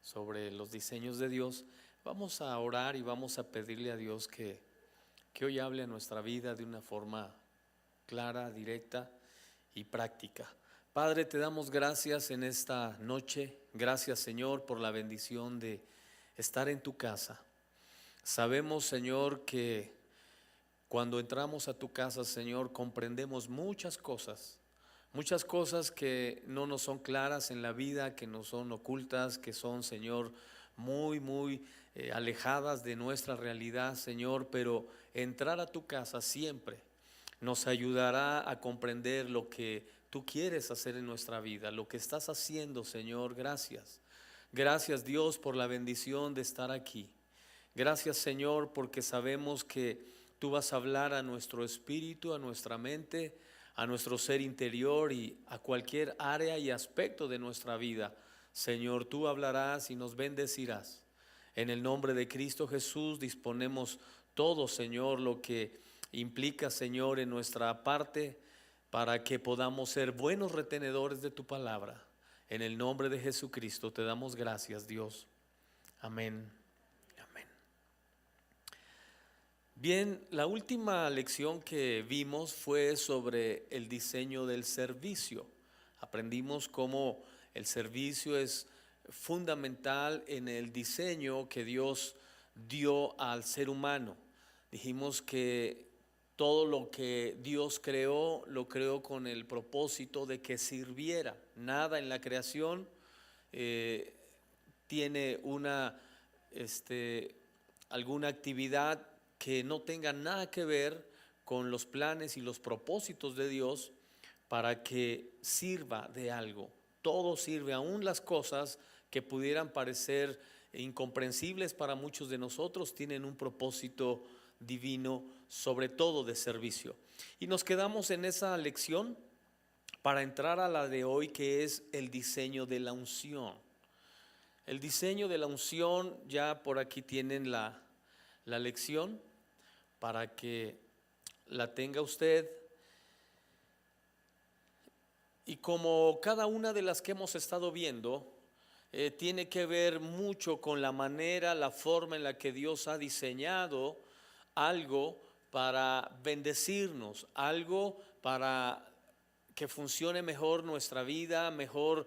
sobre los diseños de Dios, vamos a orar y vamos a pedirle a Dios que hoy hable a nuestra vida de una forma clara, directa y práctica. Padre, te damos gracias en esta noche. Gracias, Señor, por la bendición de estar en tu casa. Sabemos, Señor, que cuando entramos a tu casa, Señor, comprendemos muchas cosas que no nos son claras en la vida, que nos son ocultas, que son, Señor, muy alejadas de nuestra realidad, Señor, pero entrar a tu casa siempre nos ayudará a comprender lo que tú quieres hacer en nuestra vida, lo que estás haciendo, Señor. Gracias. Gracias, Dios, por la bendición de estar aquí. Gracias, Señor, porque sabemos que tú vas a hablar a nuestro espíritu, a nuestra mente, a nuestro ser interior y a cualquier área y aspecto de nuestra vida. Señor, tú hablarás y nos bendecirás. En el nombre de Cristo Jesús disponemos todo, Señor, lo que implica, Señor, en nuestra parte, para que podamos ser buenos retenedores de tu palabra. En el nombre de Jesucristo te damos gracias, Dios. Amén. Amén. Bien, la última lección que vimos fue sobre el diseño del servicio. Aprendimos cómo el servicio es fundamental en el diseño que Dios dio al ser humano. Dijimos que todo lo que Dios creó, lo creó con el propósito de que sirviera. Nada en la creación tiene alguna actividad que no tenga nada que ver con los planes y los propósitos de Dios para que sirva de algo. Todo sirve, aún las cosas que pudieran parecer incomprensibles para muchos de nosotros, tienen un propósito divino, sobre todo de servicio. Y nos quedamos en esa lección para entrar a la de hoy, que es el diseño de la unción. El diseño de la unción, ya por aquí tienen la lección para que la tenga usted. Y como cada una de las que hemos estado viendo, tiene que ver mucho con la manera, la forma en la que Dios ha diseñado algo para bendecirnos, algo para que funcione mejor nuestra vida, mejor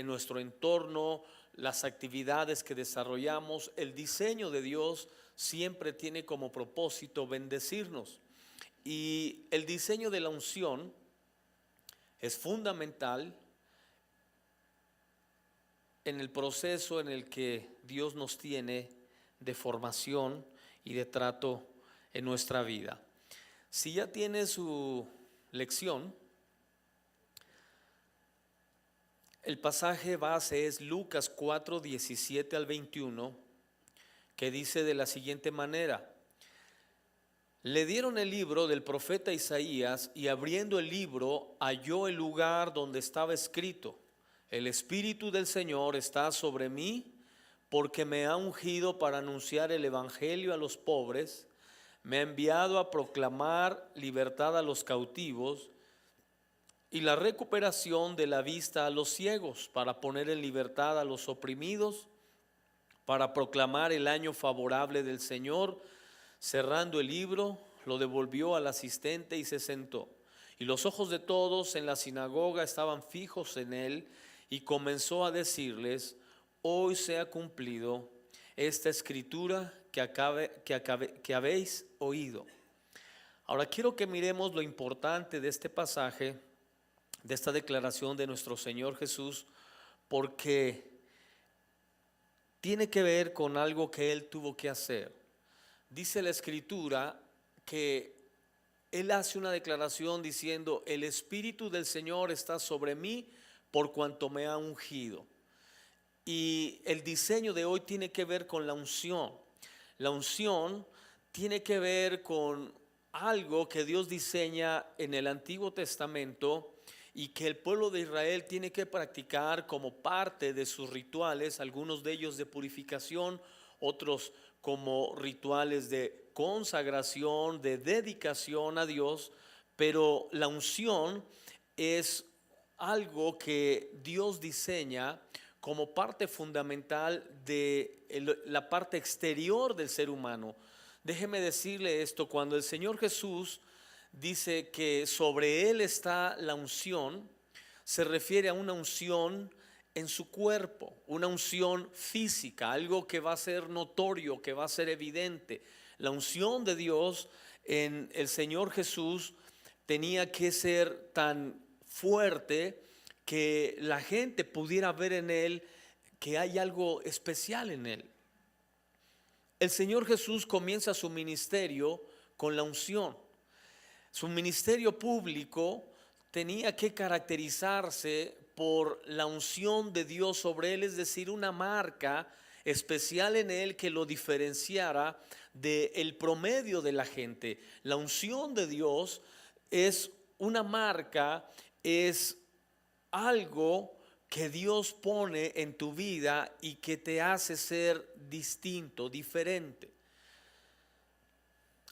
nuestro entorno, las actividades que desarrollamos. El diseño de Dios siempre tiene como propósito bendecirnos. Y el diseño de la unción es fundamental en el proceso en el que Dios nos tiene de formación y de trato en nuestra vida. Si ya tiene su lección, el pasaje base es Lucas 4, 17 al 21, que dice de la siguiente manera: le dieron el libro del profeta Isaías, y abriendo el libro halló el lugar donde estaba escrito: el Espíritu del Señor está sobre mí, porque me ha ungido para anunciar el evangelio a los pobres, me ha enviado a proclamar libertad a los cautivos y la recuperación de la vista a los ciegos, para poner en libertad a los oprimidos, para proclamar el año favorable del Señor. Cerrando el libro, lo devolvió al asistente y se sentó. Y los ojos de todos en la sinagoga estaban fijos en él, y comenzó a decirles: hoy se ha cumplido esta escritura que habéis oído. Ahora quiero que miremos lo importante de este pasaje, de esta declaración de nuestro Señor Jesús, porque tiene que ver con algo que Él tuvo que hacer. Dice la Escritura que Él hace una declaración diciendo: el Espíritu del Señor está sobre mí, por cuanto me ha ungido. Y el diseño de hoy tiene que ver con la unción. La unción tiene que ver con algo que Dios diseña en el Antiguo Testamento y que el pueblo de Israel tiene que practicar como parte de sus rituales, algunos de ellos de purificación, otros como rituales de consagración, de dedicación a Dios. Pero la unción es algo que Dios diseña como parte fundamental de la parte exterior del ser humano. Déjeme decirle esto: cuando el Señor Jesús dice que sobre Él está la unción, se refiere a una unción en su cuerpo, una unción física, algo que va a ser notorio, que va a ser evidente. La unción de Dios en el Señor Jesús tenía que ser tan fuerte que la gente pudiera ver en Él que hay algo especial en Él. El Señor Jesús comienza su ministerio con la unción. Su ministerio público tenía que caracterizarse por la unción de Dios sobre Él, es decir, una marca especial en Él que lo diferenciara del promedio de la gente. La unción de Dios es una marca, es algo que Dios pone en tu vida y que te hace ser distinto, diferente.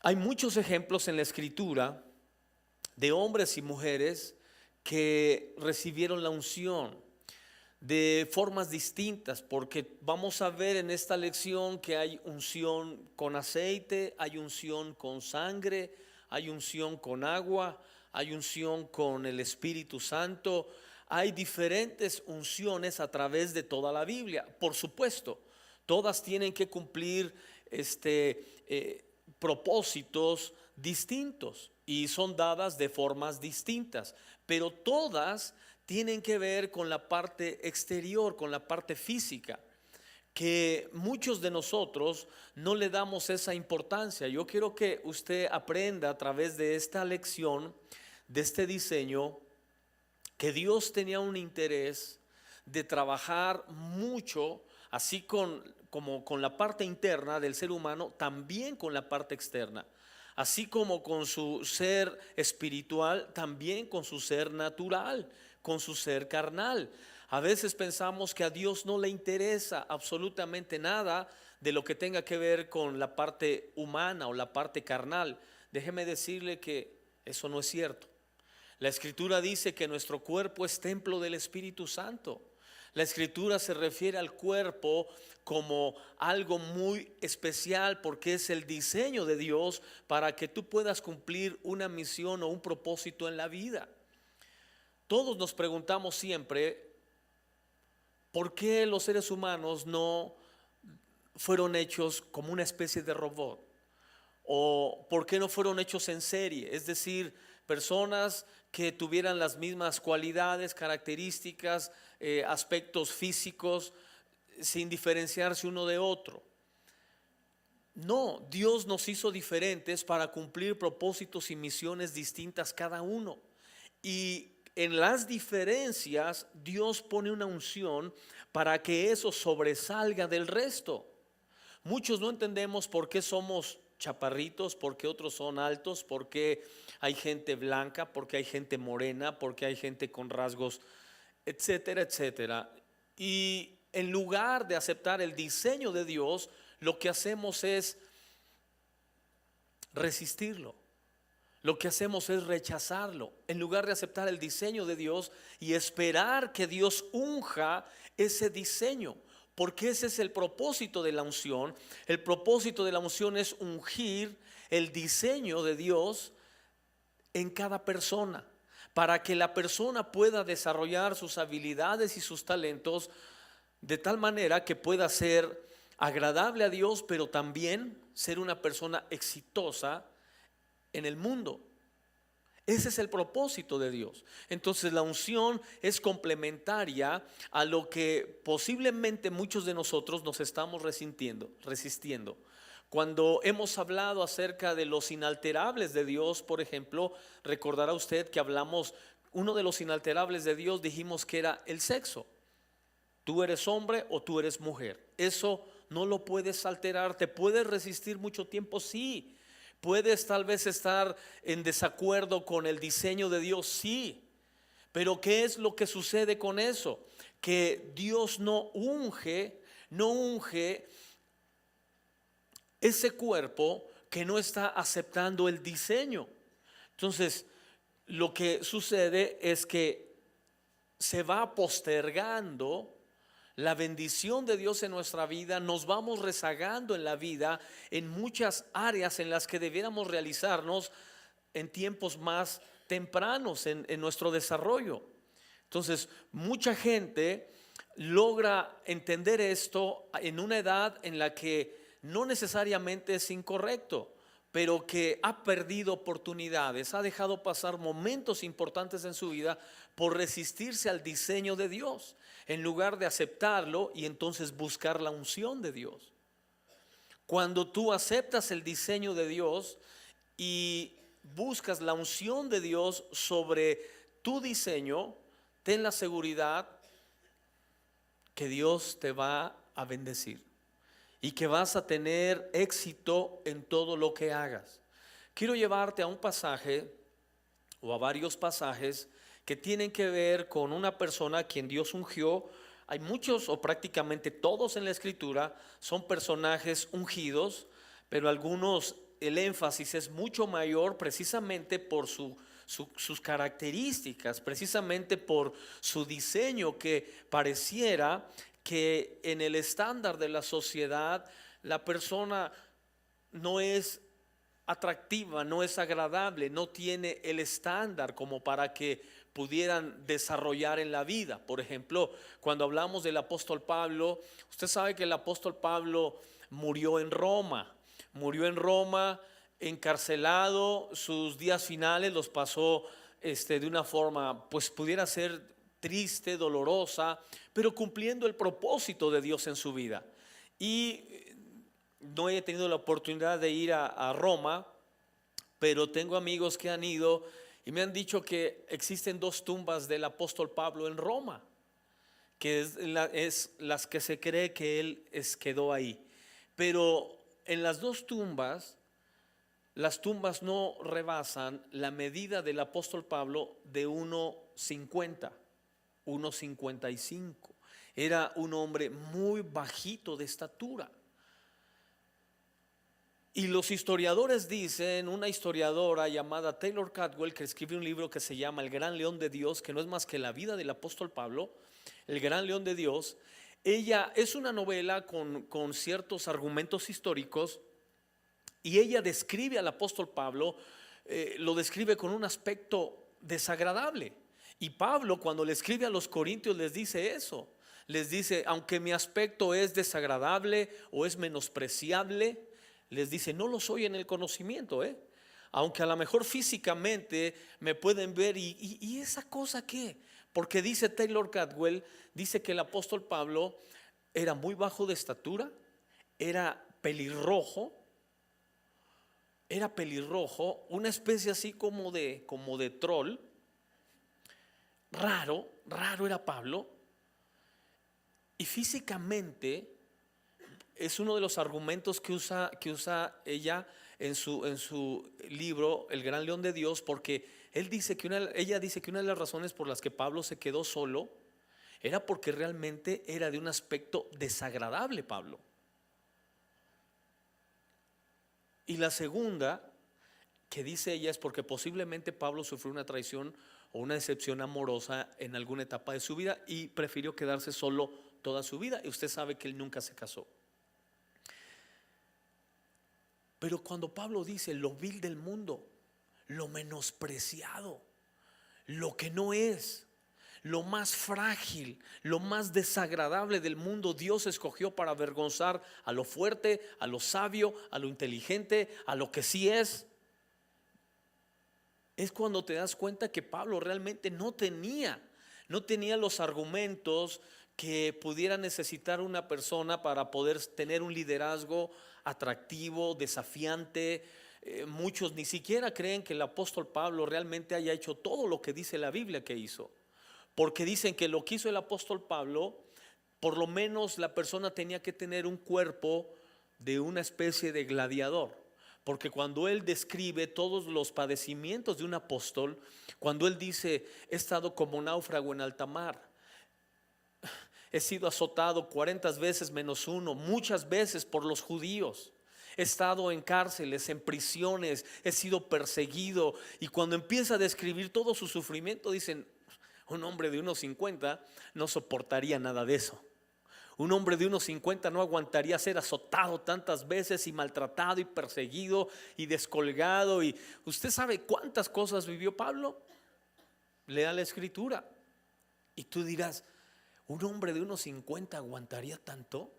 Hay muchos ejemplos en la Escritura de hombres y mujeres que recibieron la unción de formas distintas, porque vamos a ver en esta lección que hay unción con aceite, hay unción con sangre, hay unción con agua, hay unción con el Espíritu Santo. Hay diferentes unciones a través de toda la Biblia. Por supuesto, todas tienen que cumplir propósitos distintos y son dadas de formas distintas, pero todas tienen que ver con la parte exterior, con la parte física, que muchos de nosotros no le damos esa importancia. Yo quiero que usted aprenda a través de esta lección, de este diseño, que Dios tenía un interés de trabajar mucho, así como con la parte interna del ser humano, también con la parte externa. Así como con su ser espiritual, también con su ser natural, con su ser carnal. A veces pensamos que a Dios no le interesa absolutamente nada de lo que tenga que ver con la parte humana o la parte carnal. Déjeme decirle que eso no es cierto. La Escritura dice que nuestro cuerpo es templo del Espíritu Santo. La Escritura se refiere al cuerpo como algo muy especial porque es el diseño de Dios para que tú puedas cumplir una misión o un propósito en la vida. Todos nos preguntamos siempre, ¿por qué los seres humanos no fueron hechos como una especie de robot? ¿O por qué no fueron hechos en serie? Es decir, personas que tuvieran las mismas cualidades, características, aspectos físicos, sin diferenciarse uno de otro. No, Dios nos hizo diferentes para cumplir propósitos y misiones distintas cada uno. Y en las diferencias, Dios pone una unción para que eso sobresalga del resto. Muchos no entendemos por qué somos chaparritos, por qué otros son altos, por qué hay gente blanca, por qué hay gente morena, por qué hay gente con rasgos, etcétera, etcétera. Y en lugar de aceptar el diseño de Dios, lo que hacemos es resistirlo. Lo que hacemos es rechazarlo, en lugar de aceptar el diseño de Dios y esperar que Dios unja ese diseño. Porque ese es el propósito de la unción. El propósito de la unción es ungir el diseño de Dios en cada persona, para que la persona pueda desarrollar sus habilidades y sus talentos de tal manera que pueda ser agradable a Dios, pero también ser una persona exitosa en el mundo. Ese es el propósito de Dios. Entonces la unción es complementaria a lo que posiblemente muchos de nosotros nos estamos resistiendo. Cuando hemos hablado acerca de los inalterables de Dios, por ejemplo, recordará usted que hablamos, uno de los inalterables de Dios dijimos que era el sexo. Tú eres hombre o tú eres mujer. Eso no lo puedes alterar. ¿Te puedes resistir mucho tiempo? Sí. ¿Puedes tal vez estar en desacuerdo con el diseño de Dios? Sí. Pero ¿qué es lo que sucede con eso? Que Dios no unge ese cuerpo que no está aceptando el diseño. Entonces, lo que sucede es que se va postergando la bendición de Dios en nuestra vida, nos vamos rezagando en la vida en muchas áreas en las que debiéramos realizarnos en tiempos más tempranos en nuestro desarrollo. Entonces, mucha gente logra entender esto en una edad en la que no necesariamente es incorrecto, pero que ha perdido oportunidades, ha dejado pasar momentos importantes en su vida por resistirse al diseño de Dios, en lugar de aceptarlo y entonces buscar la unción de Dios. Cuando tú aceptas el diseño de Dios y buscas la unción de Dios sobre tu diseño, ten la seguridad que Dios te va a bendecir y que vas a tener éxito en todo lo que hagas. Quiero llevarte a un pasaje o a varios pasajes que tienen que ver con una persona a quien Dios ungió. Hay muchos o prácticamente todos en la escritura son personajes ungidos, pero algunos el énfasis es mucho mayor precisamente por sus características, precisamente por su diseño, que pareciera que en el estándar de la sociedad la persona no es atractiva, no es agradable, no tiene el estándar como para que pudieran desarrollar en la vida. Por ejemplo, cuando hablamos del apóstol Pablo, usted sabe que el apóstol Pablo murió en Roma, encarcelado. Sus días finales los pasó de una forma, pues pudiera ser triste, dolorosa, pero cumpliendo el propósito de Dios en su vida. Y no he tenido la oportunidad de ir a Roma, pero tengo amigos que han ido y me han dicho que existen dos tumbas del apóstol Pablo en Roma, que es las que se cree que él quedó ahí. Pero en las dos tumbas, las tumbas no rebasan la medida del apóstol Pablo de 1,50, 1,55. Era un hombre muy bajito de estatura. Y los historiadores dicen, una historiadora llamada Taylor Cadwell, que escribe un libro que se llama El Gran León de Dios, que no es más que la vida del apóstol Pablo, El Gran León de Dios. Ella es una novela con ciertos argumentos históricos, y ella describe al apóstol Pablo, lo describe con un aspecto desagradable. Y Pablo, cuando le escribe a los corintios, les dice eso. Les dice, aunque mi aspecto es desagradable o es menospreciable, les dice, no lo soy en el conocimiento, aunque a lo mejor físicamente me pueden ver y esa cosa qué, porque dice Taylor Cadwell, dice que el apóstol Pablo era muy bajo de estatura, era pelirrojo, una especie así como de troll, raro era Pablo, y físicamente es uno de los argumentos que usa ella en su libro El Gran León de Dios, porque ella dice que una de las razones por las que Pablo se quedó solo era porque realmente era de un aspecto desagradable Pablo. Y la segunda que dice ella es porque posiblemente Pablo sufrió una traición o una decepción amorosa en alguna etapa de su vida y prefirió quedarse solo toda su vida, y usted sabe que él nunca se casó. Pero cuando Pablo dice lo vil del mundo, lo menospreciado, lo que no es, lo más frágil, lo más desagradable del mundo, Dios escogió para avergonzar a lo fuerte, a lo sabio, a lo inteligente, a lo que sí es cuando te das cuenta que Pablo realmente no tenía los argumentos que pudiera necesitar una persona para poder tener un liderazgo atractivo, desafiante. Muchos ni siquiera creen que el apóstol Pablo realmente haya hecho todo lo que dice la Biblia que hizo, porque dicen que lo que hizo el apóstol Pablo, por lo menos la persona tenía que tener un cuerpo de una especie de gladiador. Porque cuando él describe todos los padecimientos de un apóstol, cuando él dice, he estado como náufrago en alta mar, he sido azotado 40 veces menos uno, muchas veces por los judíos, he estado en cárceles, en prisiones, he sido perseguido. Y cuando empieza a describir todo su sufrimiento, dicen, un hombre de 1,50 no soportaría nada de eso. Un hombre de unos 50 no aguantaría ser azotado tantas veces y maltratado y perseguido y descolgado. Y usted sabe cuántas cosas vivió Pablo. Lea la escritura y tú dirás, ¿un hombre de unos 50 aguantaría tanto?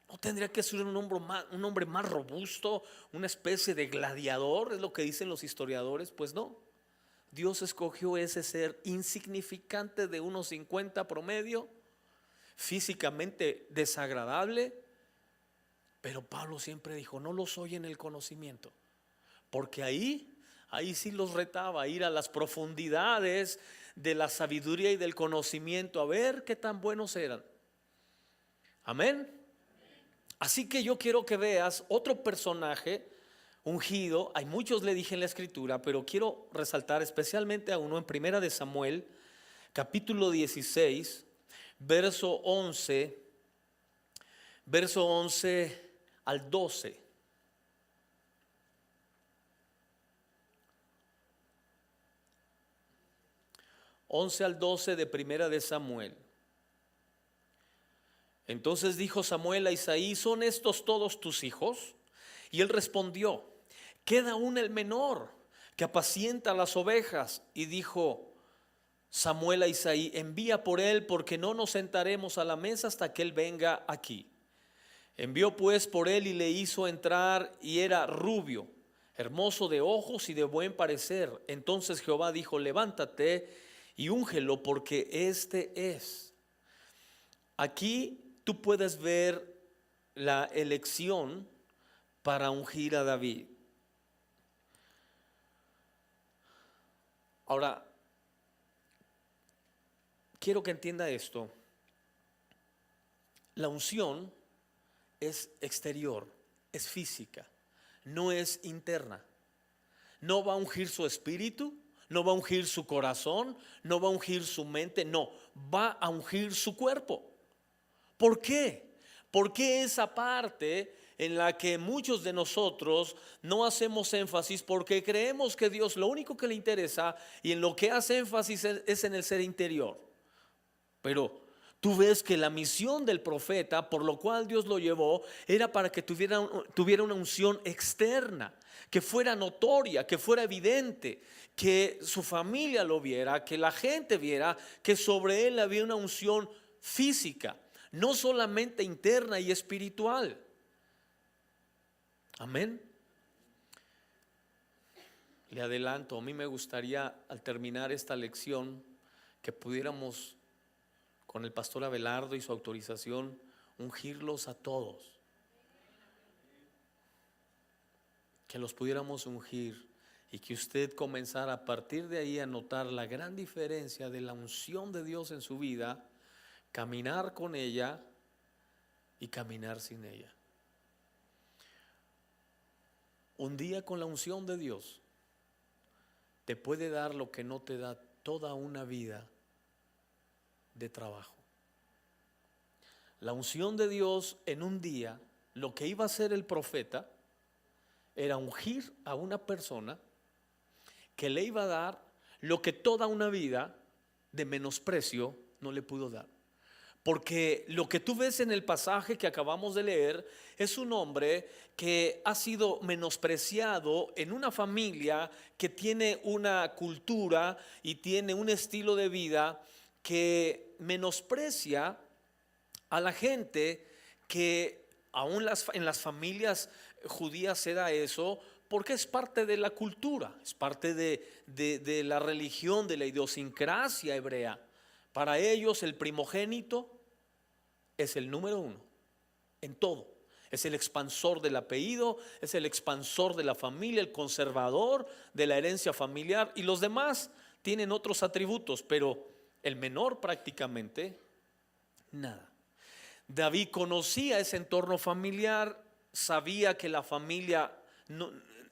¿No tendría que ser un hombre más robusto, una especie de gladiador? Es lo que dicen los historiadores. Pues no, Dios escogió ese ser insignificante de unos 50 promedio, físicamente desagradable, pero Pablo siempre dijo, no lo soy en el conocimiento, porque ahí sí los retaba a ir a las profundidades de la sabiduría y del conocimiento, a ver qué tan buenos eran. Amén. Así que yo quiero que veas otro personaje ungido. Hay muchos, le dije en la escritura, pero quiero resaltar especialmente a uno en Primera de Samuel, capítulo 16, verso 11 al 12. Al 12 de Primera de Samuel. Entonces dijo Samuel a Isaí, ¿son estos todos tus hijos? Y él respondió, queda aún el menor, que apacienta las ovejas. Y dijo Samuel a Isaí, envía por él, porque no nos sentaremos a la mesa hasta que él venga aquí. Envió pues por él y le hizo entrar, y era rubio, hermoso de ojos y de buen parecer. Entonces Jehová dijo, levántate y úngelo, porque este es. Aquí tú puedes ver la elección para ungir a David. Ahora, quiero que entienda esto. La unción es exterior, es física, no es interna. No va a ungir su espíritu, no va a ungir su corazón, no va a ungir su mente, no, va a ungir su cuerpo. ¿Por qué? Porque esa parte en la que muchos de nosotros no hacemos énfasis, porque creemos que Dios lo único que le interesa y en lo que hace énfasis es en el ser interior. Pero tú ves que la misión del profeta, por lo cual Dios lo llevó, era para que tuviera una unción externa, que fuera notoria, que fuera evidente, que su familia lo viera, que la gente viera que sobre él había una unción física, no solamente interna y espiritual. Amén. Le adelanto, a mí me gustaría al terminar esta lección que pudiéramos, con el pastor Abelardo y su autorización, ungirlos a todos. Que los pudiéramos ungir y que usted comenzara a partir de ahí a notar la gran diferencia de la unción de Dios en su vida, caminar con ella y caminar sin ella. Un día con la unción de Dios te puede dar lo que no te da toda una vida de trabajo. La unción de Dios en un día, lo que iba a hacer el profeta era ungir a una persona que le iba a dar lo que toda una vida de menosprecio no le pudo dar. Porque lo que tú ves en el pasaje que acabamos de leer es un hombre que ha sido menospreciado en una familia que tiene una cultura y tiene un estilo de vida que menosprecia a la gente, que aún en las familias judías se da eso, porque es parte de la cultura, es parte de la religión, de la idiosincrasia hebrea. Para ellos el primogénito es el número uno en todo. Es el expansor del apellido, es el expansor de la familia, el conservador de la herencia familiar, y los demás tienen otros atributos, pero el menor prácticamente nada. David conocía ese entorno familiar, sabía que la familia no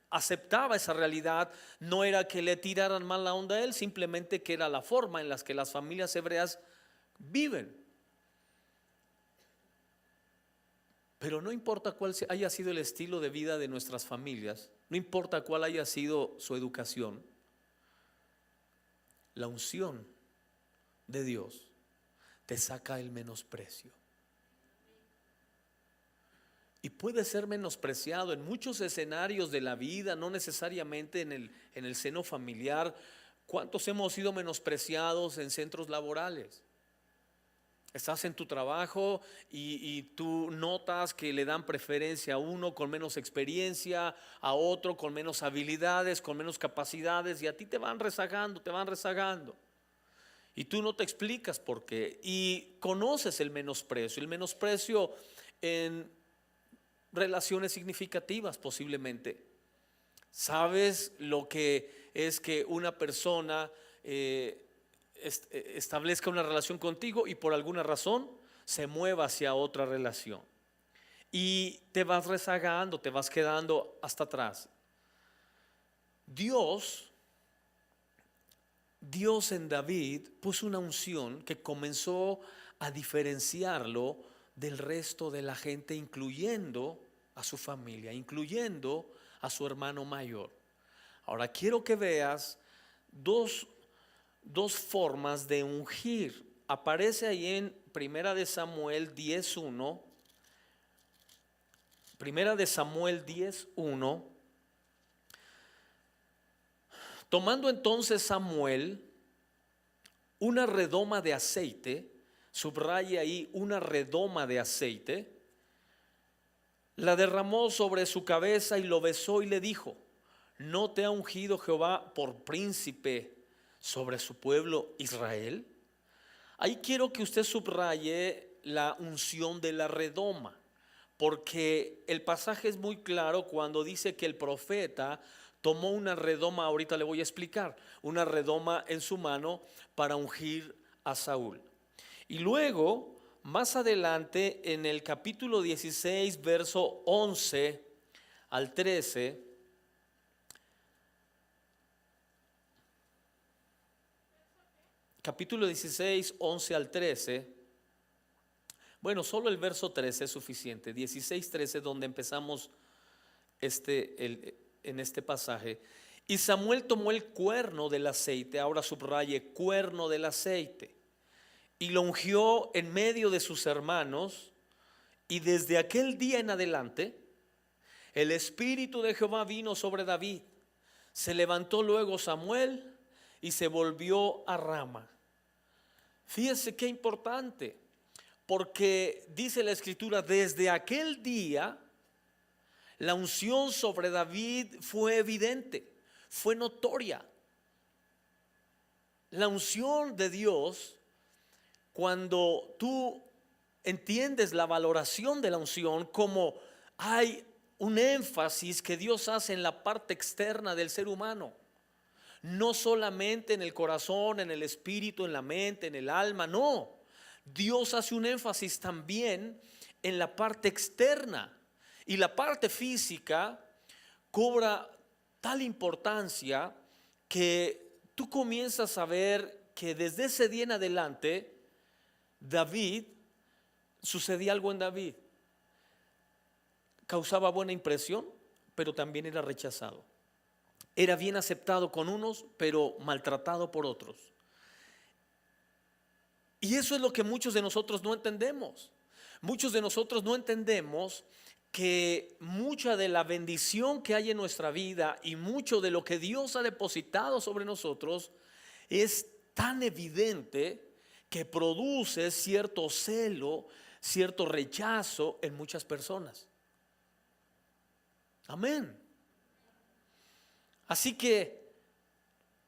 aceptaba esa realidad, no era que le tiraran mal la onda a él, simplemente que era la forma en la que las familias hebreas viven. Pero no importa cuál haya sido el estilo de vida de nuestras familias, no importa cuál haya sido su educación, la unción de Dios te saca el menosprecio. y puede ser menospreciado en muchos escenarios de la vida, no necesariamente en el seno familiar. ¿Cuántos hemos sido menospreciados en centros laborales? Estás en tu trabajo y tú notas que le dan preferencia a uno con menos experiencia, a otro con menos habilidades, con menos capacidades, y a ti te van rezagando, te van rezagando. Y tú no te explicas por qué. Y conoces el menosprecio en relaciones significativas posiblemente. Sabes lo que es que una persona establezca una relación contigo y por alguna razón se mueva hacia otra relación. Y te vas rezagando, te vas quedando hasta atrás. Dios en David puso una unción que comenzó a diferenciarlo del resto de la gente, incluyendo a su familia, incluyendo a su hermano mayor. Ahora quiero que veas dos formas de ungir. Aparece ahí en Primera de Samuel 10:1. Primera de Samuel 10:1. Tomando entonces Samuel una redoma de aceite, subraya ahí una redoma de aceite, la derramó sobre su cabeza y lo besó y le dijo: ¿no te ha ungido Jehová por príncipe sobre su pueblo Israel? Ahí quiero que usted subraye la unción de la redoma, porque el pasaje es muy claro cuando dice que el profeta tomó una redoma, ahorita le voy a explicar, una redoma en su mano para ungir a Saúl. Y luego, más adelante, en el capítulo 16, verso 11 al 13, capítulo 16, 11 al 13, bueno, solo el verso 13 es suficiente, 16, 13, donde empezamos en este pasaje. Y Samuel tomó el cuerno del aceite, ahora subraye cuerno del aceite, y lo ungió en medio de sus hermanos, y desde aquel día en adelante el Espíritu de Jehová vino sobre David. Se levantó luego Samuel y se volvió a Rama. Fíjese qué importante, porque dice la Escritura, desde aquel día la unción sobre David fue evidente, fue notoria. La unción de Dios, cuando tú entiendes la valoración de la unción, como hay un énfasis que Dios hace en la parte externa del ser humano, no solamente en el corazón, en el espíritu, en la mente, en el alma, no. Dios hace un énfasis también en la parte externa, y la parte física cobra tal importancia que tú comienzas a ver que desde ese día en adelante sucedía algo en David. Causaba buena impresión, pero también era rechazado. Era bien aceptado con unos, pero maltratado por otros. Y eso es lo que muchos de nosotros no entendemos. Muchos de nosotros no entendemos que mucha de la bendición que hay en nuestra vida y mucho de lo que Dios ha depositado sobre nosotros es tan evidente que produce cierto celo, cierto rechazo en muchas personas. Amén. Así que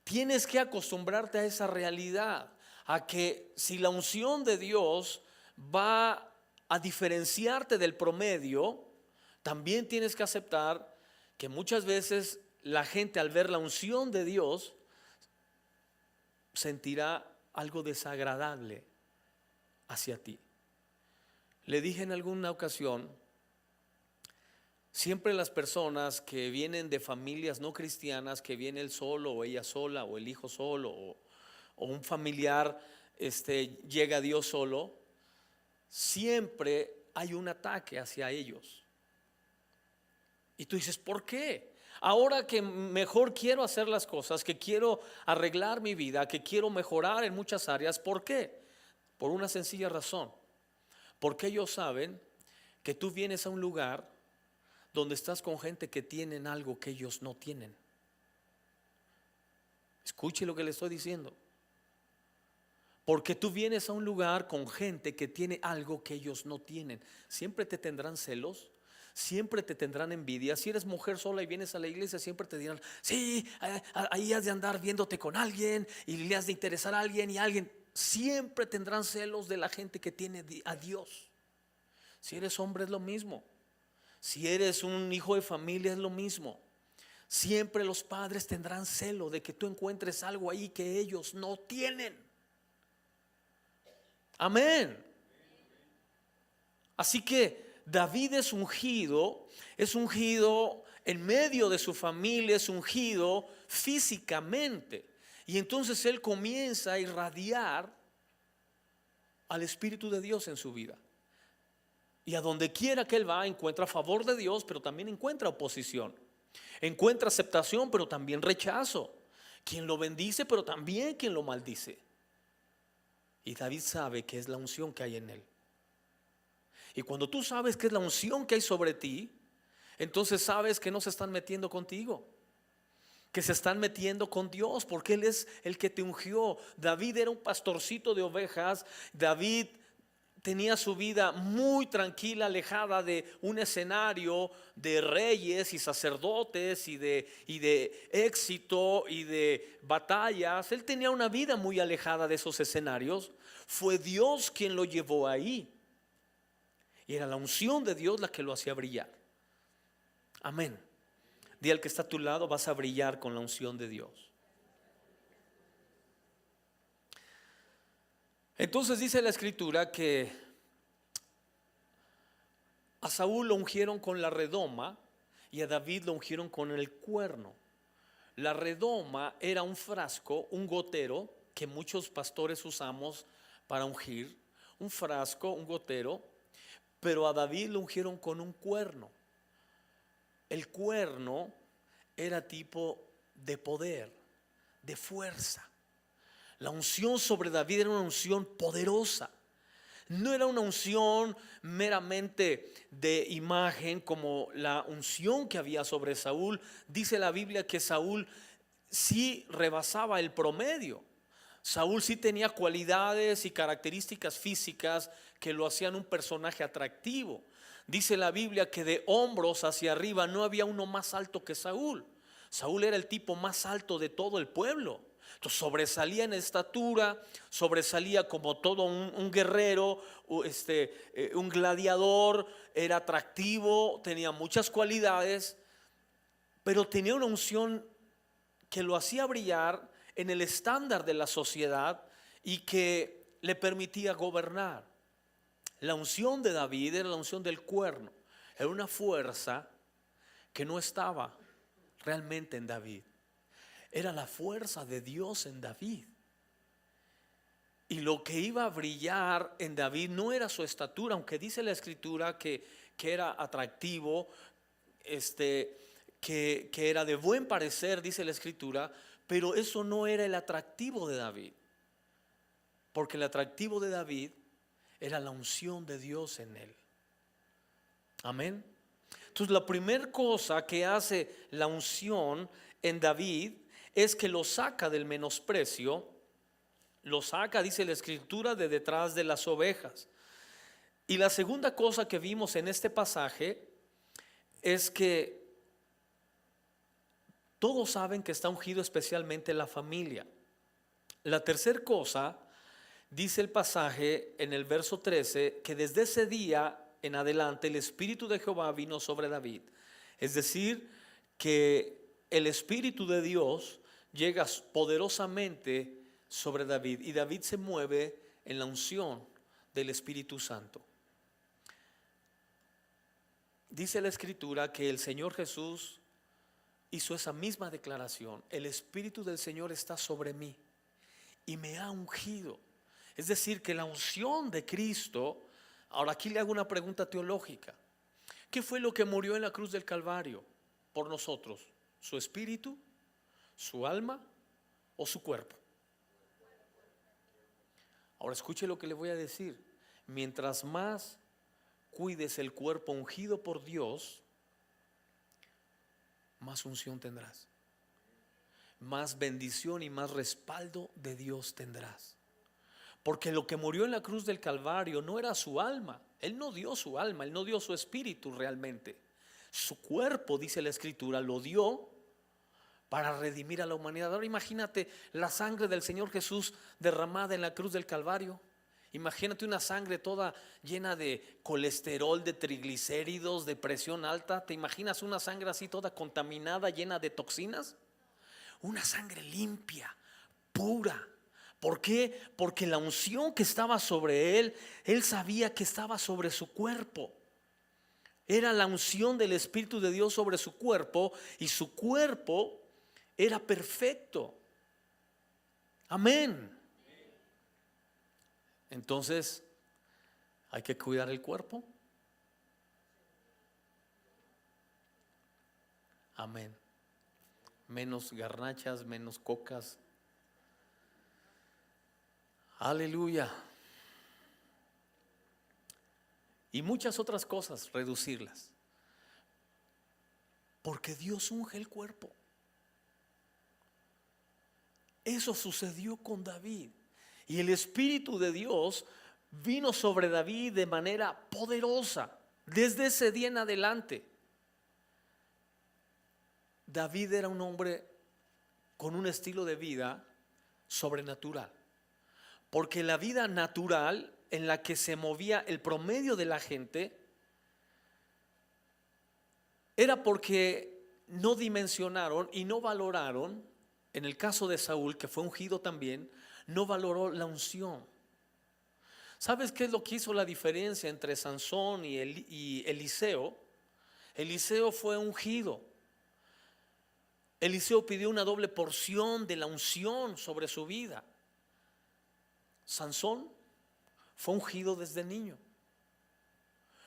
tienes que acostumbrarte a esa realidad, a que si la unción de Dios va a diferenciarte del promedio, también tienes que aceptar que muchas veces la gente, al ver la unción de Dios, sentirá algo desagradable hacia ti. Le dije en alguna ocasión, siempre las personas que vienen de familias no cristianas, que viene él solo o ella sola o el hijo solo o un familiar llega a Dios solo, siempre hay un ataque hacia ellos. Y tú dices, ¿por qué? Ahora que mejor quiero hacer las cosas, que quiero arreglar mi vida, que quiero mejorar en muchas áreas, ¿por qué? Por una sencilla razón, porque ellos saben que tú vienes a un lugar donde estás con gente que tienen algo que ellos no tienen. Escuche lo que le estoy diciendo. Porque tú vienes a un lugar con gente que tiene algo que ellos no tienen. Siempre te tendrán celos, siempre te tendrán envidia. Si eres mujer sola y vienes a la iglesia, siempre te dirán: sí, ahí has de andar viéndote con alguien y le has de interesar a alguien, y alguien. Siempre tendrán celos de la gente que tiene a Dios. Si eres hombre es lo mismo. Si eres un hijo de familia es lo mismo. Siempre los padres tendrán celo de que tú encuentres algo ahí que ellos no tienen. Amén. Así que David es ungido en medio de su familia, es ungido físicamente. Y entonces él comienza a irradiar al Espíritu de Dios en su vida. Y a donde quiera que él va, encuentra favor de Dios, pero también encuentra oposición. Encuentra aceptación, pero también rechazo. Quien lo bendice, pero también quien lo maldice. Y David sabe que es la unción que hay en él. Y cuando tú sabes que es la unción que hay sobre ti, entonces sabes que no se están metiendo contigo, que se están metiendo con Dios, porque Él es el que te ungió. David era un pastorcito de ovejas. David tenía su vida muy tranquila, alejada de un escenario de reyes y sacerdotes y de éxito y de batallas. Él tenía una vida muy alejada de esos escenarios. Fue Dios quien lo llevó ahí. Y era la unción de Dios la que lo hacía brillar. Amén. Di al que está a tu lado: vas a brillar con la unción de Dios. Entonces dice la escritura que a Saúl lo ungieron con la redoma y a David lo ungieron con el cuerno. La redoma era un frasco, un gotero que muchos pastores usamos para ungir. Un frasco, un gotero. Pero a David lo ungieron con un cuerno. El cuerno era tipo de poder, de fuerza. La unción sobre David era una unción poderosa. No era una unción meramente de imagen como la unción que había sobre Saúl. Dice la Biblia que Saúl sí rebasaba el promedio. Saúl sí tenía cualidades y características físicas que lo hacían un personaje atractivo. Dice la Biblia que de hombros hacia arriba no había uno más alto que Saúl. Saúl era el tipo más alto de todo el pueblo. Entonces sobresalía en estatura, sobresalía como todo un guerrero, un gladiador, era atractivo, tenía muchas cualidades, pero tenía una unción que lo hacía brillar en el estándar de la sociedad y que le permitía gobernar. La unción de David era la unción del cuerno. Era una fuerza que no estaba realmente en David. Era la fuerza de Dios en David. Y lo que iba a brillar en David no era su estatura, aunque dice la escritura que era atractivo, que era de buen parecer, dice la escritura, pero eso no era el atractivo de David. Porque el atractivo de David era la unción de Dios en él. Amén. Entonces la primera cosa que hace la unción en David es que lo saca del menosprecio, lo saca, dice la escritura, de detrás de las ovejas. Y la segunda cosa que vimos en este pasaje es que todos saben que está ungido especialmente la familia. La tercera cosa, dice el pasaje en el verso 13, que desde ese día en adelante el Espíritu de Jehová vino sobre David. Es decir, que el Espíritu de Dios llega poderosamente sobre David y David se mueve en la unción del Espíritu Santo. Dice la escritura que el Señor Jesús hizo esa misma declaración: el Espíritu del Señor está sobre mí y me ha ungido. Es decir, que la unción de Cristo. Ahora aquí le hago una pregunta teológica: ¿qué fue lo que murió en la cruz del Calvario por nosotros? ¿Su espíritu, su alma o su cuerpo? Ahora escuche lo que le voy a decir. Mientras más cuides el cuerpo ungido por Dios, más unción tendrás, más bendición y más respaldo de Dios tendrás. Porque lo que murió en la cruz del Calvario no era su alma. Él no dio su alma, Él no dio su espíritu realmente. Su cuerpo, dice la Escritura, lo dio para redimir a la humanidad. Ahora imagínate la sangre del Señor Jesús derramada en la cruz del Calvario. Imagínate una sangre toda llena de colesterol, de triglicéridos, de presión alta. ¿Te imaginas una sangre así toda contaminada, llena de toxinas? Una sangre limpia, pura. ¿Por qué? Porque la unción que estaba sobre él, él sabía que estaba sobre su cuerpo. Era la unción del Espíritu de Dios sobre su cuerpo, y su cuerpo era perfecto. Amén. Entonces, hay que cuidar el cuerpo. Amén. Menos garnachas, menos cocas. Aleluya. Y muchas otras cosas, reducirlas. Porque Dios unge el cuerpo. Eso sucedió con David. Y el Espíritu de Dios vino sobre David de manera poderosa. Desde ese día en adelante, David era un hombre con un estilo de vida sobrenatural. Porque la vida natural en la que se movía el promedio de la gente era porque no dimensionaron y no valoraron. En el caso de Saúl, que fue ungido también, no valoró la unción. ¿Sabes qué es lo que hizo la diferencia entre Sansón y Eliseo? Eliseo fue ungido. Eliseo pidió una doble porción de la unción sobre su vida. Sansón fue ungido desde niño.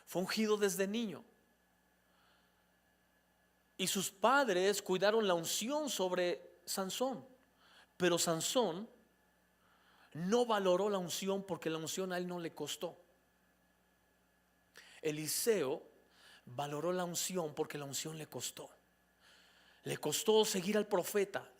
Fue ungido desde niño. Y sus padres cuidaron la unción sobre Sansón. Pero Sansón no valoró la unción porque la unción a él no le costó. Eliseo valoró la unción porque la unción le costó. Le costó seguir al profeta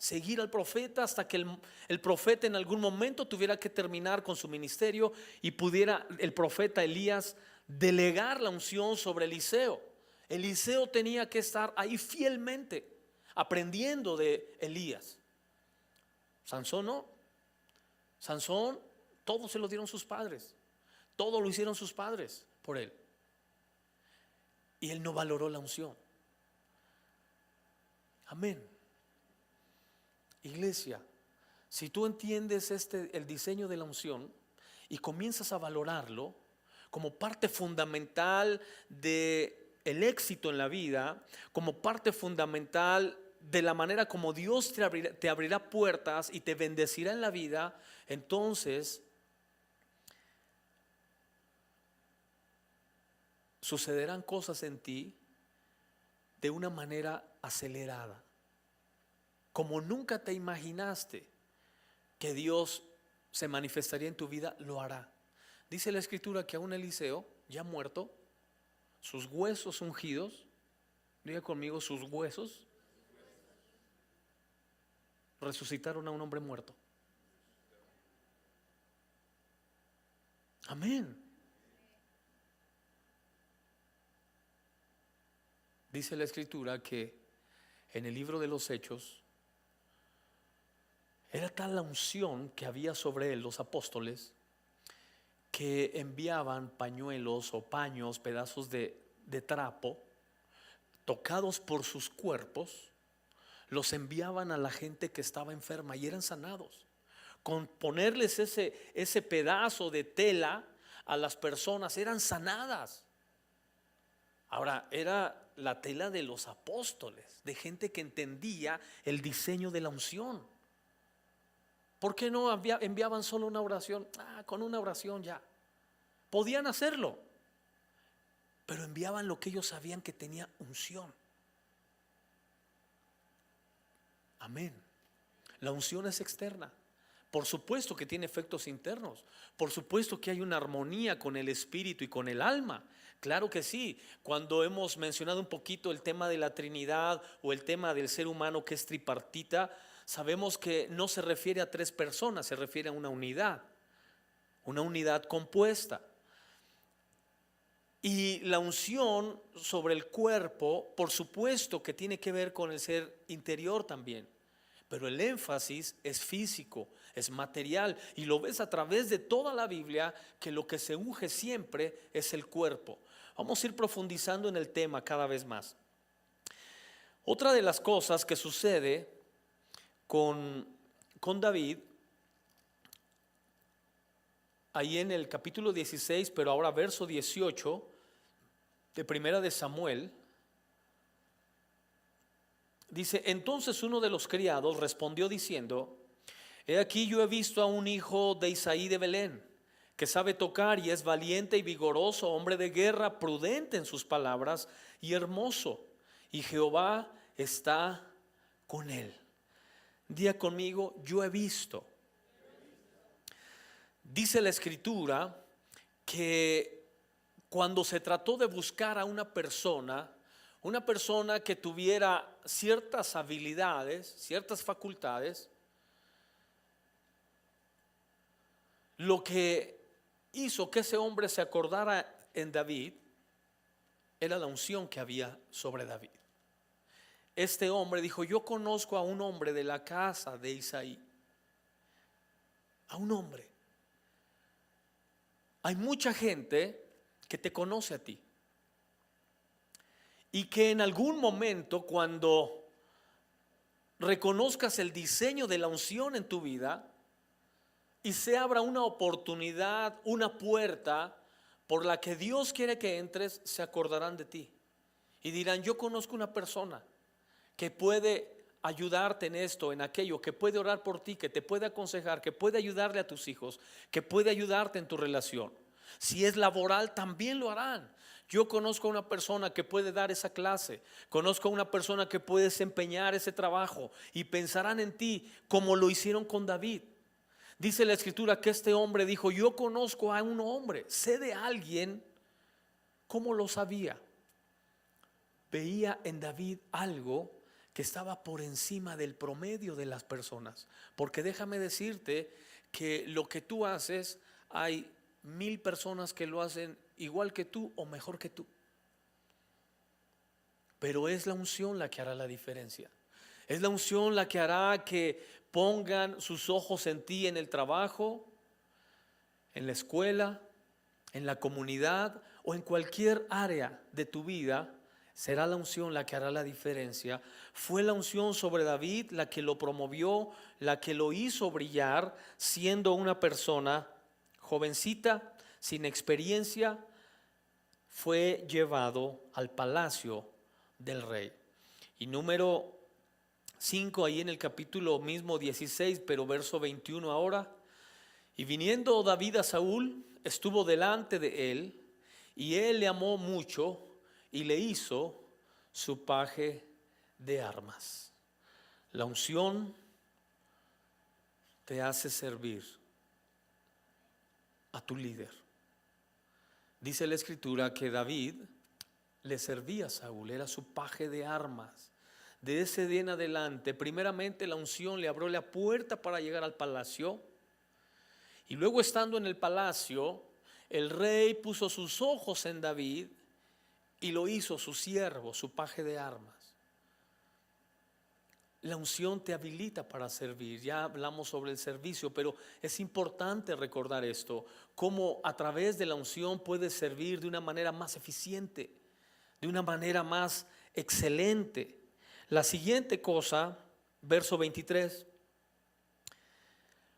hasta que el profeta en algún momento tuviera que terminar con su ministerio y pudiera el profeta Elías delegar la unción sobre Eliseo. Eliseo tenía que estar ahí fielmente aprendiendo de Elías. Sansón no. Sansón, todo se lo dieron sus padres. Todo lo hicieron sus padres por él. Y él no valoró la unción. Amén. Iglesia, si tú entiendes el diseño de la unción y comienzas a valorarlo como parte fundamental de el éxito en la vida, como parte fundamental de la manera como Dios te abrirá puertas y te bendecirá en la vida, entonces sucederán cosas en ti de una manera acelerada, como nunca te imaginaste que Dios se manifestaría en tu vida, lo hará. Dice la Escritura que aún Eliseo, ya muerto, sus huesos ungidos, diga conmigo, sus huesos resucitaron a un hombre muerto. Amén. Dice la Escritura que en el libro de los Hechos era tal la unción que había sobre él los apóstoles que enviaban pañuelos o paños, pedazos de trapo tocados por sus cuerpos, los enviaban a la gente que estaba enferma y eran sanados. Con ponerles ese pedazo de tela a las personas, eran sanadas. Ahora, era la tela de los apóstoles, de gente que entendía el diseño de la unción. ¿Por qué no enviaban solo una oración? Con una oración ya. Podían hacerlo, pero enviaban lo que ellos sabían que tenía unción. Amén. La unción es externa. Por supuesto que tiene efectos internos. Por supuesto que hay una armonía con el espíritu y con el alma. Claro que sí. Cuando hemos mencionado un poquito el tema de la Trinidad o el tema del ser humano que es tripartita, sabemos que no se refiere a tres personas, se refiere a una unidad compuesta. Y la unción sobre el cuerpo, por supuesto que tiene que ver con el ser interior también, pero el énfasis es físico, es material, y lo ves a través de toda la Biblia, que lo que se unge siempre es el cuerpo. Vamos a ir profundizando en el tema cada vez más. Otra de las cosas que sucede con David, ahí en el capítulo 16, pero ahora verso 18 de Primera de Samuel, dice: entonces uno de los criados respondió diciendo: he aquí, yo he visto a un hijo de Isaí de Belén, que sabe tocar y es valiente y vigoroso, hombre de guerra, prudente en sus palabras y hermoso, y Jehová está con él. Diga conmigo: yo he visto. Dice la Escritura que cuando se trató de buscar a una persona que tuviera ciertas habilidades, ciertas facultades, lo que hizo que ese hombre se acordara en David era la unción que había sobre David. Este hombre dijo: yo conozco a un hombre de la casa de Isaí. A un hombre. Hay mucha gente que te conoce a ti y que en algún momento, cuando reconozcas el diseño de la unción en tu vida y se abra una oportunidad, una puerta por la que Dios quiere que entres, se acordarán de ti y dirán: yo conozco una persona que puede ayudarte en esto, en aquello, que puede orar por ti, que te puede aconsejar, que puede ayudarle a tus hijos, que puede ayudarte en tu relación. Si es laboral, también lo harán. Yo conozco a una persona que puede dar esa clase, conozco a una persona que puede desempeñar ese trabajo, y pensarán en ti como lo hicieron con David. Dice la Escritura que este hombre dijo: yo conozco a un hombre, sé de alguien. ¿Cómo lo sabía? Veía en David algo que estaba por encima del promedio de las personas. Porque déjame decirte que lo que tú haces, hay 1000 personas que lo hacen igual que tú o mejor que tú. Pero es la unción la que hará la diferencia. Es la unción la que hará que pongan sus ojos en ti en el trabajo, en la escuela, en la comunidad o en cualquier área de tu vida. Será la unción la que hará la diferencia. Fue la unción sobre David la que lo promovió, la que lo hizo brillar, siendo una persona jovencita, sin experiencia. Fue llevado al palacio del rey. Y número 5, ahí en el capítulo mismo 16, pero verso 21 ahora: y viniendo David a Saúl, estuvo delante de él, y él le amó mucho y le hizo su paje de armas. La unción te hace servir a tu líder. Dice la Escritura que David le servía a Saúl, era su paje de armas. De ese día en adelante, primeramente la unción le abrió la puerta para llegar al palacio, y luego, estando en el palacio, el rey puso sus ojos en David y lo hizo su siervo, su paje de armas. La unción te habilita para servir. Ya hablamos sobre el servicio, pero es importante recordar esto: cómo a través de la unción puedes servir de una manera más eficiente, de una manera más excelente. La siguiente cosa, verso 23: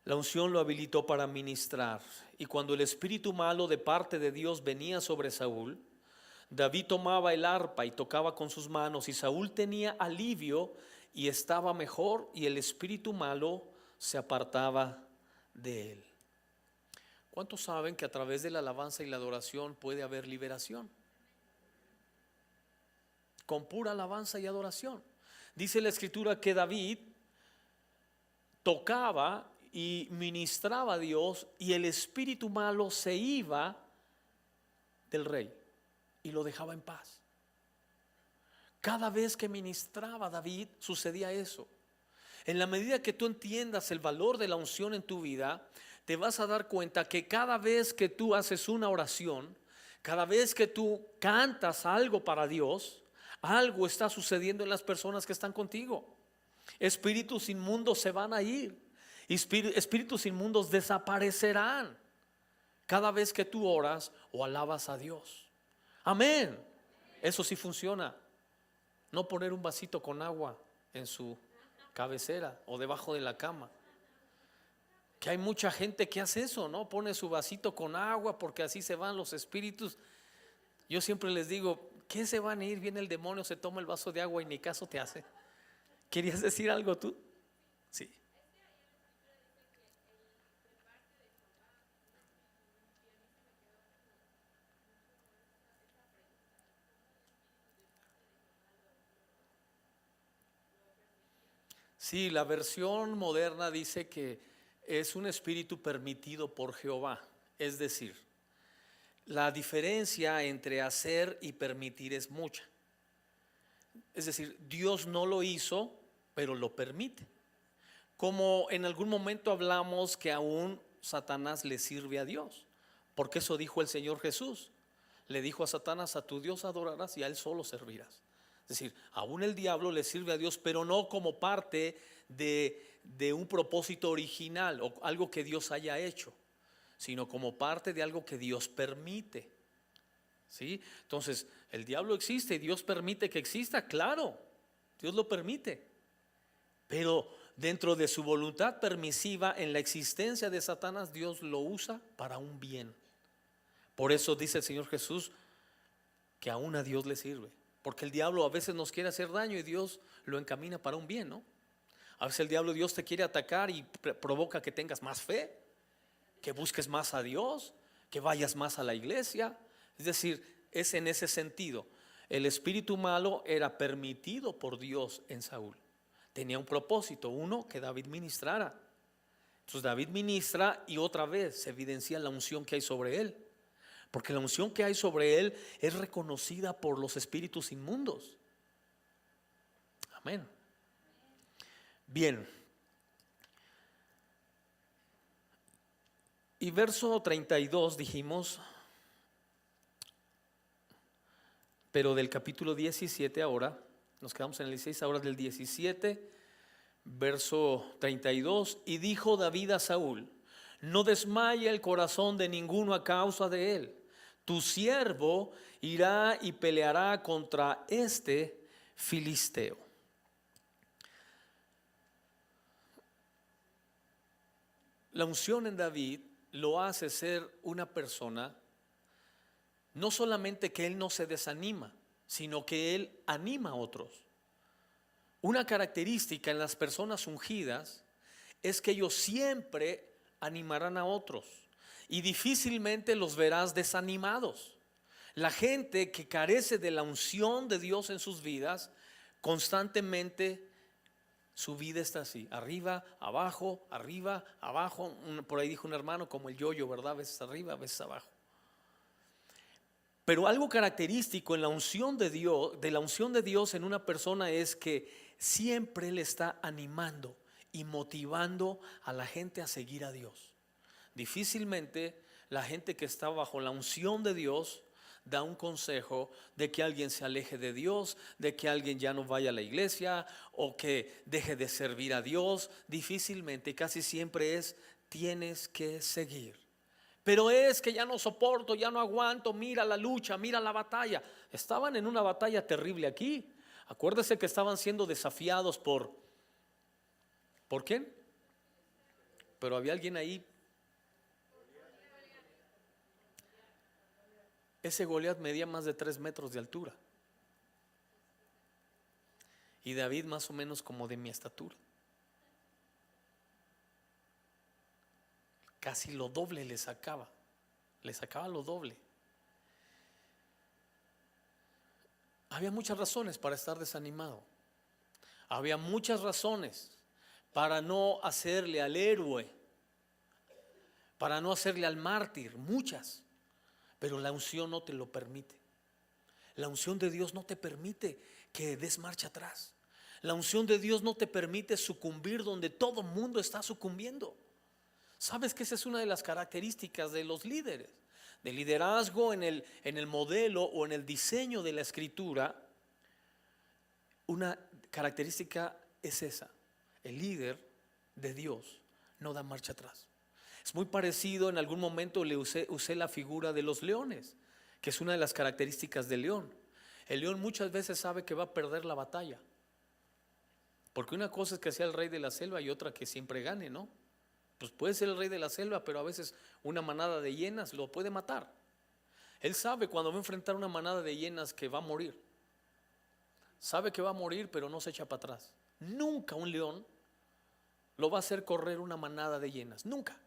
la unción lo habilitó para ministrar. Y cuando el espíritu malo de parte de Dios venía sobre Saúl, David tomaba el arpa y tocaba con sus manos, y Saúl tenía alivio y estaba mejor, y el espíritu malo se apartaba de él. ¿Cuántos saben que a través de la alabanza y la adoración puede haber liberación? Con pura alabanza y adoración. Dice la Escritura que David tocaba y ministraba a Dios, y el espíritu malo se iba del rey. y lo dejaba en paz. Cada vez que ministraba David sucedía eso. En la medida que tú entiendas el valor de la unción en tu vida, te vas a dar cuenta que cada vez que tú haces una oración, cada vez que tú cantas algo para Dios, algo está sucediendo en las personas que están contigo. Espíritus inmundos se van a ir, espíritus inmundos desaparecerán cada vez que tú oras o alabas a Dios. Amén. Eso sí funciona. No poner un vasito con agua en su cabecera o debajo de la cama. Que hay mucha gente que hace eso, ¿no? Pone su vasito con agua porque así se van los espíritus. Yo siempre les digo, ¿qué se van a ir? Viene el demonio, se toma el vaso de agua y ni caso te hace. ¿Querías decir algo tú? Sí. Sí, la versión moderna dice que es un espíritu permitido por Jehová. Es decir, la diferencia entre hacer y permitir es mucha. Es decir, Dios no lo hizo, pero lo permite. Como en algún momento hablamos que aún Satanás le sirve a Dios, porque eso dijo el Señor Jesús. Le dijo a Satanás: a tu Dios adorarás y a él solo servirás. Es decir, aún el diablo le sirve a Dios, pero no como parte de un propósito original o algo que Dios haya hecho, sino como parte de algo que Dios permite. ¿Sí? Entonces, el diablo existe y Dios permite que exista, claro, Dios lo permite, pero dentro de su voluntad permisiva en la existencia de Satanás, Dios lo usa para un bien. Por eso dice el Señor Jesús que aún a Dios le sirve, porque el diablo a veces nos quiere hacer daño y Dios lo encamina para un bien, ¿no? A veces el diablo, Dios te quiere atacar y provoca que tengas más fe, que busques más a Dios, que vayas más a la iglesia. Es decir, es en ese sentido. El espíritu malo era permitido por Dios en Saúl. Tenía un propósito, uno, que David ministrara. Entonces David ministra y otra vez se evidencia la unción que hay sobre él, porque la unción que hay sobre él es reconocida por los espíritus inmundos. Amén. Bien. Y verso 32 dijimos, pero del capítulo 17 ahora, nos quedamos en el 16, ahora del 17, verso 32, y dijo David a Saúl: no desmaye el corazón de ninguno a causa de él, tu siervo irá y peleará contra este filisteo. La unción en David lo hace ser una persona, no solamente que él no se desanima, sino que él anima a otros. Una característica en las personas ungidas es que ellos siempre animarán a otros y difícilmente los verás desanimados. La gente que carece de la unción de Dios en sus vidas, constantemente su vida está así, arriba, abajo, por ahí dijo un hermano, como el yoyo, ¿verdad? A veces arriba, a veces abajo. Pero algo característico en la unción de Dios, de la unción de Dios en una persona, es que siempre le está animando y motivando a la gente a seguir a Dios. Difícilmente la gente que está bajo la unción de Dios da un consejo de que alguien se aleje de Dios, de que alguien ya no vaya a la iglesia o que deje de servir a Dios. Difícilmente, casi siempre es: tienes que seguir. Pero es que ya no soporto, ya no aguanto, mira la lucha, mira la batalla. Estaban en una batalla terrible aquí. Acuérdese que estaban siendo desafiados ¿por quién? Pero había alguien ahí. Ese Goliat medía más de 3 metros de altura y David más o menos como de mi estatura. Casi lo doble le sacaba lo doble. Había muchas razones para estar desanimado. Había muchas razones para no hacerle al héroe, para no hacerle al mártir, muchas. Pero la unción no te lo permite. La unción de Dios no te permite que des marcha atrás. La unción de Dios no te permite sucumbir donde todo el mundo está sucumbiendo. ¿Sabes que esa es una de las características de los líderes? De liderazgo en el modelo o en el diseño de la escritura. Una característica es esa: el líder de Dios no da marcha atrás. Es muy parecido, en algún momento usé la figura de los leones, que es una de las características del león. El león muchas veces sabe que va a perder la batalla, porque una cosa es que sea el rey de la selva y otra que siempre gane, ¿no? Pues puede ser el rey de la selva, pero a veces una manada de hienas lo puede matar. Él sabe cuando va a enfrentar una manada de hienas que va a morir. Sabe que va a morir, pero no se echa para atrás. Nunca un león lo va a hacer correr una manada de hienas, nunca.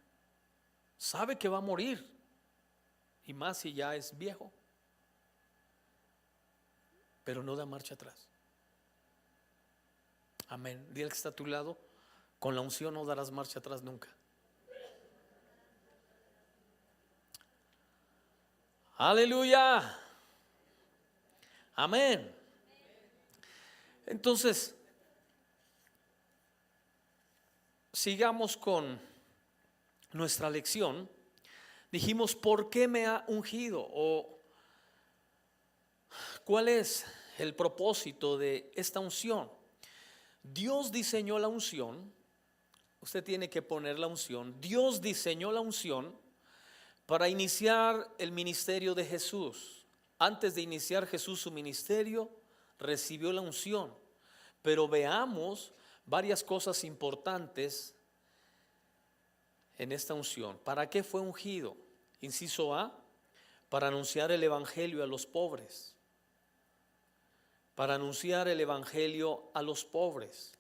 Sabe que va a morir, y más si ya es viejo, pero no da marcha atrás. Amén. Dile al que está a tu lado: con la unción no darás marcha atrás nunca. Aleluya. Amén. Entonces, sigamos con nuestra lección. Dijimos, ¿por qué me ha ungido? O ¿cuál es el propósito de esta unción? Dios diseñó la unción. Usted tiene que poner la unción. Dios diseñó la unción para iniciar el ministerio de Jesús. Antes de iniciar Jesús su ministerio, recibió la unción. Pero veamos varias cosas importantes en esta unción. ¿Para qué fue ungido? Inciso A: para anunciar el evangelio a los pobres. Para anunciar el evangelio a los pobres.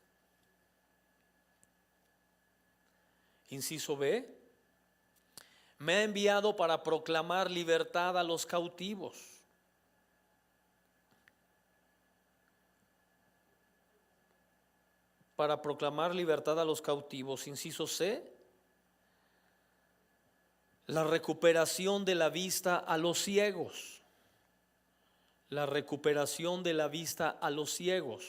Inciso B: me ha enviado para proclamar libertad a los cautivos. Para proclamar libertad a los cautivos. Inciso C: la recuperación de la vista a los ciegos. La recuperación de la vista a los ciegos.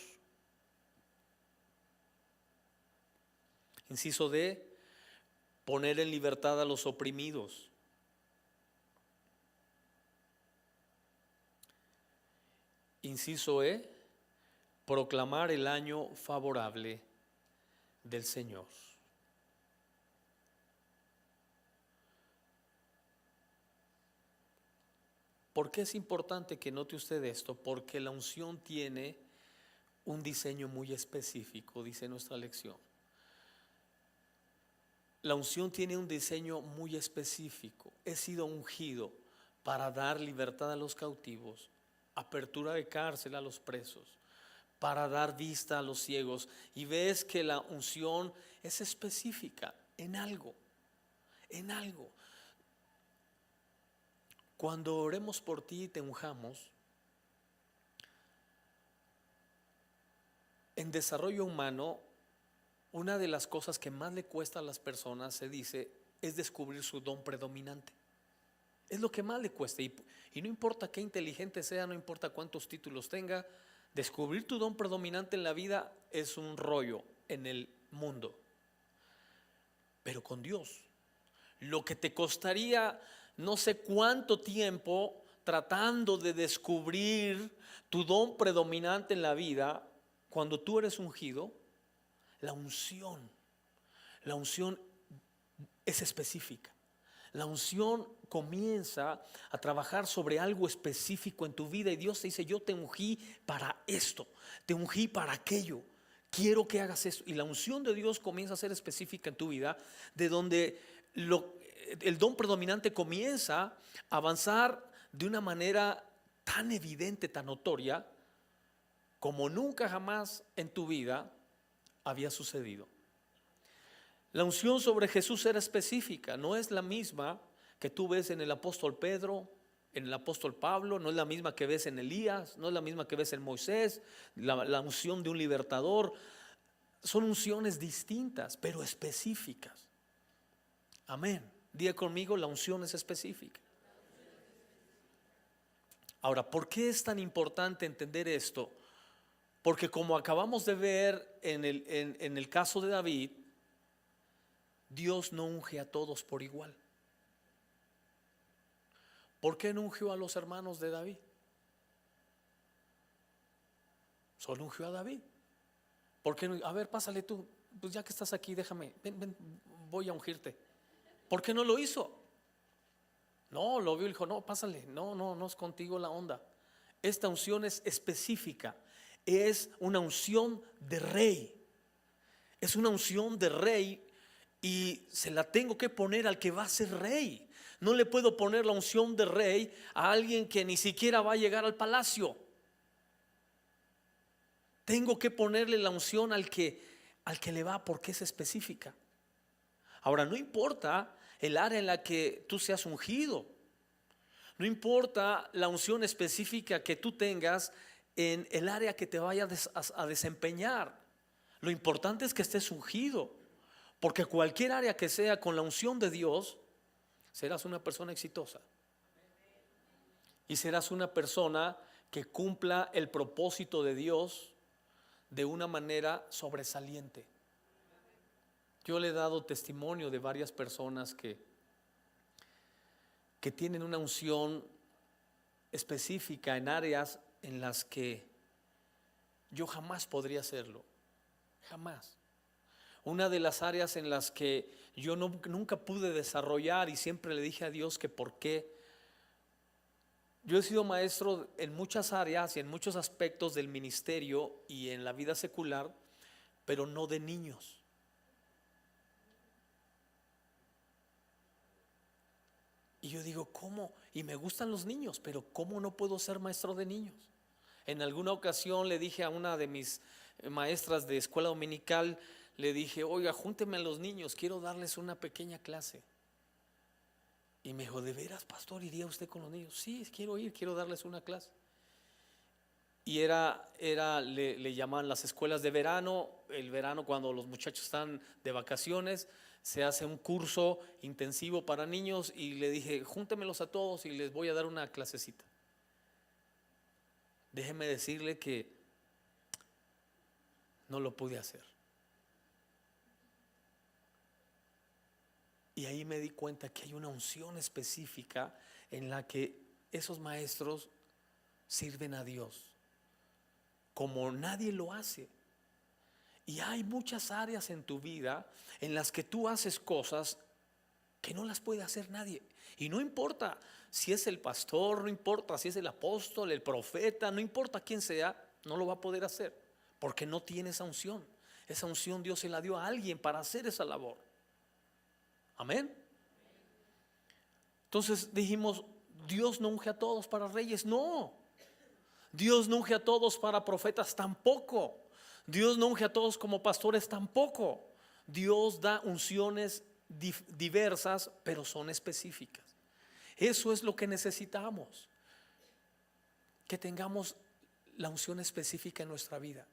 Inciso D: poner en libertad a los oprimidos. Inciso E: proclamar el año favorable del Señor. ¿Por qué es importante que note usted esto? Porque la unción tiene un diseño muy específico, dice nuestra lección. La unción tiene un diseño muy específico. He sido ungido para dar libertad a los cautivos, apertura de cárcel a los presos, para dar vista a los ciegos. Y ves que la unción es específica en algo, en algo. Cuando oremos por ti y te unjamos, en desarrollo humano, una de las cosas que más le cuesta a las personas, se dice, es descubrir su don predominante. Es lo que más le cuesta, y no importa qué inteligente sea, no importa cuántos títulos tenga, descubrir tu don predominante en la vida es un rollo en el mundo. Pero con Dios, lo que te costaría no sé cuánto tiempo tratando de descubrir tu don predominante en la vida, cuando tú eres ungido, la unción es específica. La unción comienza a trabajar sobre algo específico en tu vida, y Dios te dice: yo te ungí para esto, te ungí para aquello, quiero que hagas esto. Y la unción de Dios comienza a ser específica en tu vida, de donde el don predominante comienza a avanzar de una manera tan evidente, tan notoria, como nunca jamás en tu vida había sucedido. La unción sobre Jesús era específica, no es la misma que tú ves en el apóstol Pedro, en el apóstol Pablo, no es la misma que ves en Elías, no es la misma que ves en Moisés. La unción de un libertador, son unciones distintas, pero específicas. Amén. Diga conmigo: la unción es específica. Ahora, ¿por qué es tan importante entender esto? Porque como acabamos de ver en el caso de David, Dios no unge a todos por igual. ¿Por qué no ungió a los hermanos de David? Solo ungió a David. ¿Por qué no? A ver, pásale tú. Pues ya que estás aquí, déjame, ven, voy a ungirte. ¿Por qué no lo hizo? No, lo vio y dijo, no, pásale, no es contigo la onda. Esta unción es específica, es una unción de rey. Es una unción de rey y se la tengo que poner al que va a ser rey. No le puedo poner la unción de rey a alguien que ni siquiera va a llegar al palacio. Tengo que ponerle la unción al que le va, porque es específica. Ahora, no importa el área en la que tú seas ungido, no importa la unción específica que tú tengas en el área que te vayas a desempeñar. Lo importante es que estés ungido, porque cualquier área que sea con la unción de Dios, serás una persona exitosa y serás una persona que cumpla el propósito de Dios de una manera sobresaliente. Yo le he dado testimonio de varias personas que tienen una unción específica en áreas en las que yo jamás podría hacerlo, jamás. Una de las áreas en las que yo nunca pude desarrollar, y siempre le dije a Dios que por qué. Yo he sido maestro en muchas áreas y en muchos aspectos del ministerio y en la vida secular, pero no de niños. Y yo digo, ¿cómo? Y me gustan los niños, pero ¿cómo no puedo ser maestro de niños? En alguna ocasión le dije a una de mis maestras de escuela dominical, le dije, oiga, júnteme a los niños, quiero darles una pequeña clase. Y me dijo, ¿de veras, pastor, iría usted con los niños? Sí, quiero ir, quiero darles una clase. Y le llaman las escuelas de verano. El verano, cuando los muchachos están de vacaciones, se hace un curso intensivo para niños. Y le dije, júntemelos a todos y les voy a dar una clasecita. Déjeme decirle que no lo pude hacer. Y ahí me di cuenta que hay una unción específica en la que esos maestros sirven a Dios como nadie lo hace. Y hay muchas áreas en tu vida en las que tú haces cosas que no las puede hacer nadie. Y no importa si es el pastor, no importa si es el apóstol, el profeta, no importa quién sea, no lo va a poder hacer, porque no tiene esa unción. Esa unción Dios se la dio a alguien para hacer esa labor. Amén. Entonces dijimos, Dios no unge a todos para reyes. No. Dios no unge a todos para profetas tampoco. Dios no unge a todos como pastores tampoco. Dios da unciones diversas, pero son específicas. Eso es lo que necesitamos, que tengamos la unción específica en nuestra vida.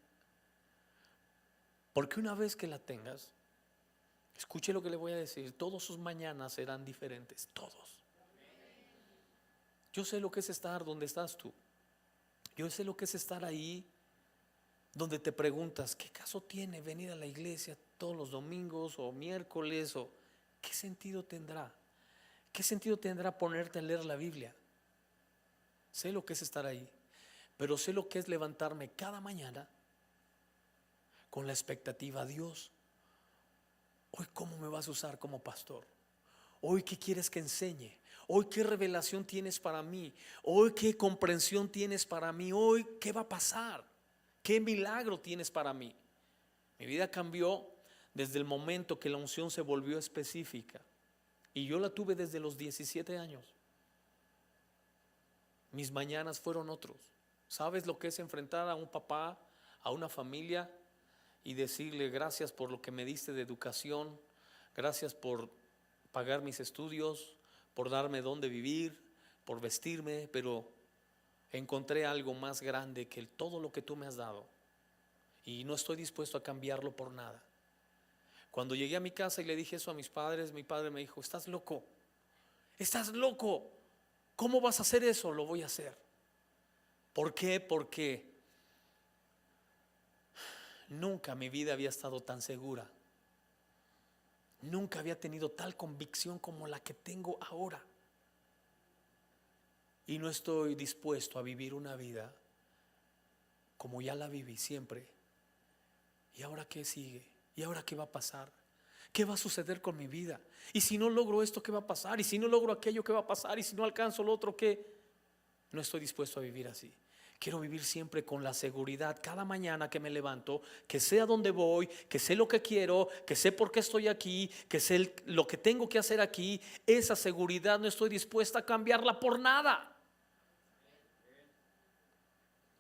Porque una vez que la tengas, escuche lo que le voy a decir, todos sus mañanas serán diferentes, todos. Yo sé lo que es estar donde estás tú. Yo sé lo que es estar ahí donde te preguntas, ¿qué caso tiene venir a la iglesia todos los domingos o miércoles? ¿O qué sentido tendrá? ¿Qué sentido tendrá ponerte a leer la Biblia? Sé lo que es estar ahí, pero sé lo que es levantarme cada mañana con la expectativa, Dios, hoy cómo me vas a usar como pastor, hoy qué quieres que enseñe, hoy qué revelación tienes para mí, hoy qué comprensión tienes para mí, hoy qué va a pasar, qué milagro tienes para mí. Mi vida cambió desde el momento que la unción se volvió específica, y yo la tuve desde los 17 años. Mis mañanas fueron otros. ¿Sabes lo que es enfrentar a un papá, a una familia, y decirle gracias por lo que me diste de educación, gracias por pagar mis estudios, por darme dónde vivir, por vestirme, pero encontré algo más grande que todo lo que tú me has dado y no estoy dispuesto a cambiarlo por nada? Cuando llegué a mi casa y le dije eso a mis padres, mi padre me dijo, estás loco, ¿cómo vas a hacer eso? Lo voy a hacer. ¿Por qué? Porque nunca mi vida había estado tan segura. Nunca había tenido tal convicción como la que tengo ahora. Y no estoy dispuesto a vivir una vida como ya la viví siempre. ¿Y ahora qué sigue? ¿Y ahora qué va a pasar? ¿Qué va a suceder con mi vida? ¿Y si no logro esto, qué va a pasar? ¿Y si no logro aquello, qué va a pasar? ¿Y si no alcanzo lo otro, qué? No estoy dispuesto a vivir así. Quiero vivir siempre con la seguridad cada mañana que me levanto, que sé a dónde voy, que sé lo que quiero, que sé por qué estoy aquí, que sé lo que tengo que hacer aquí. Esa seguridad no estoy dispuesta a cambiarla por nada.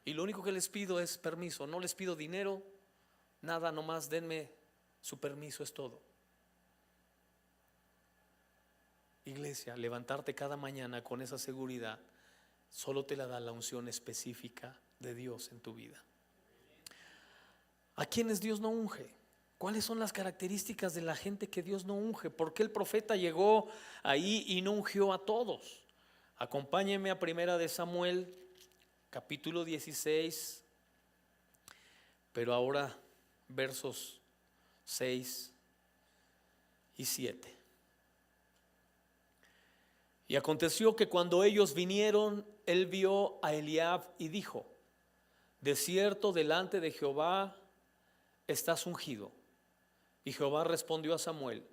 Y lo único que les pido es permiso. No les pido dinero, nada, nomás denme su permiso, es todo. Iglesia, levantarte cada mañana con esa seguridad solo te la da la unción específica de Dios en tu vida. ¿A quiénes Dios no unge? ¿Cuáles son las características de la gente que Dios no unge? ¿Por qué el profeta llegó ahí y no ungió a todos? Acompáñenme a Primera de Samuel, capítulo 16, pero ahora versos 6 y 7. Y aconteció que cuando ellos vinieron, él vio a Eliab y dijo: de cierto, delante de Jehová estás ungido. Y Jehová respondió a Samuel: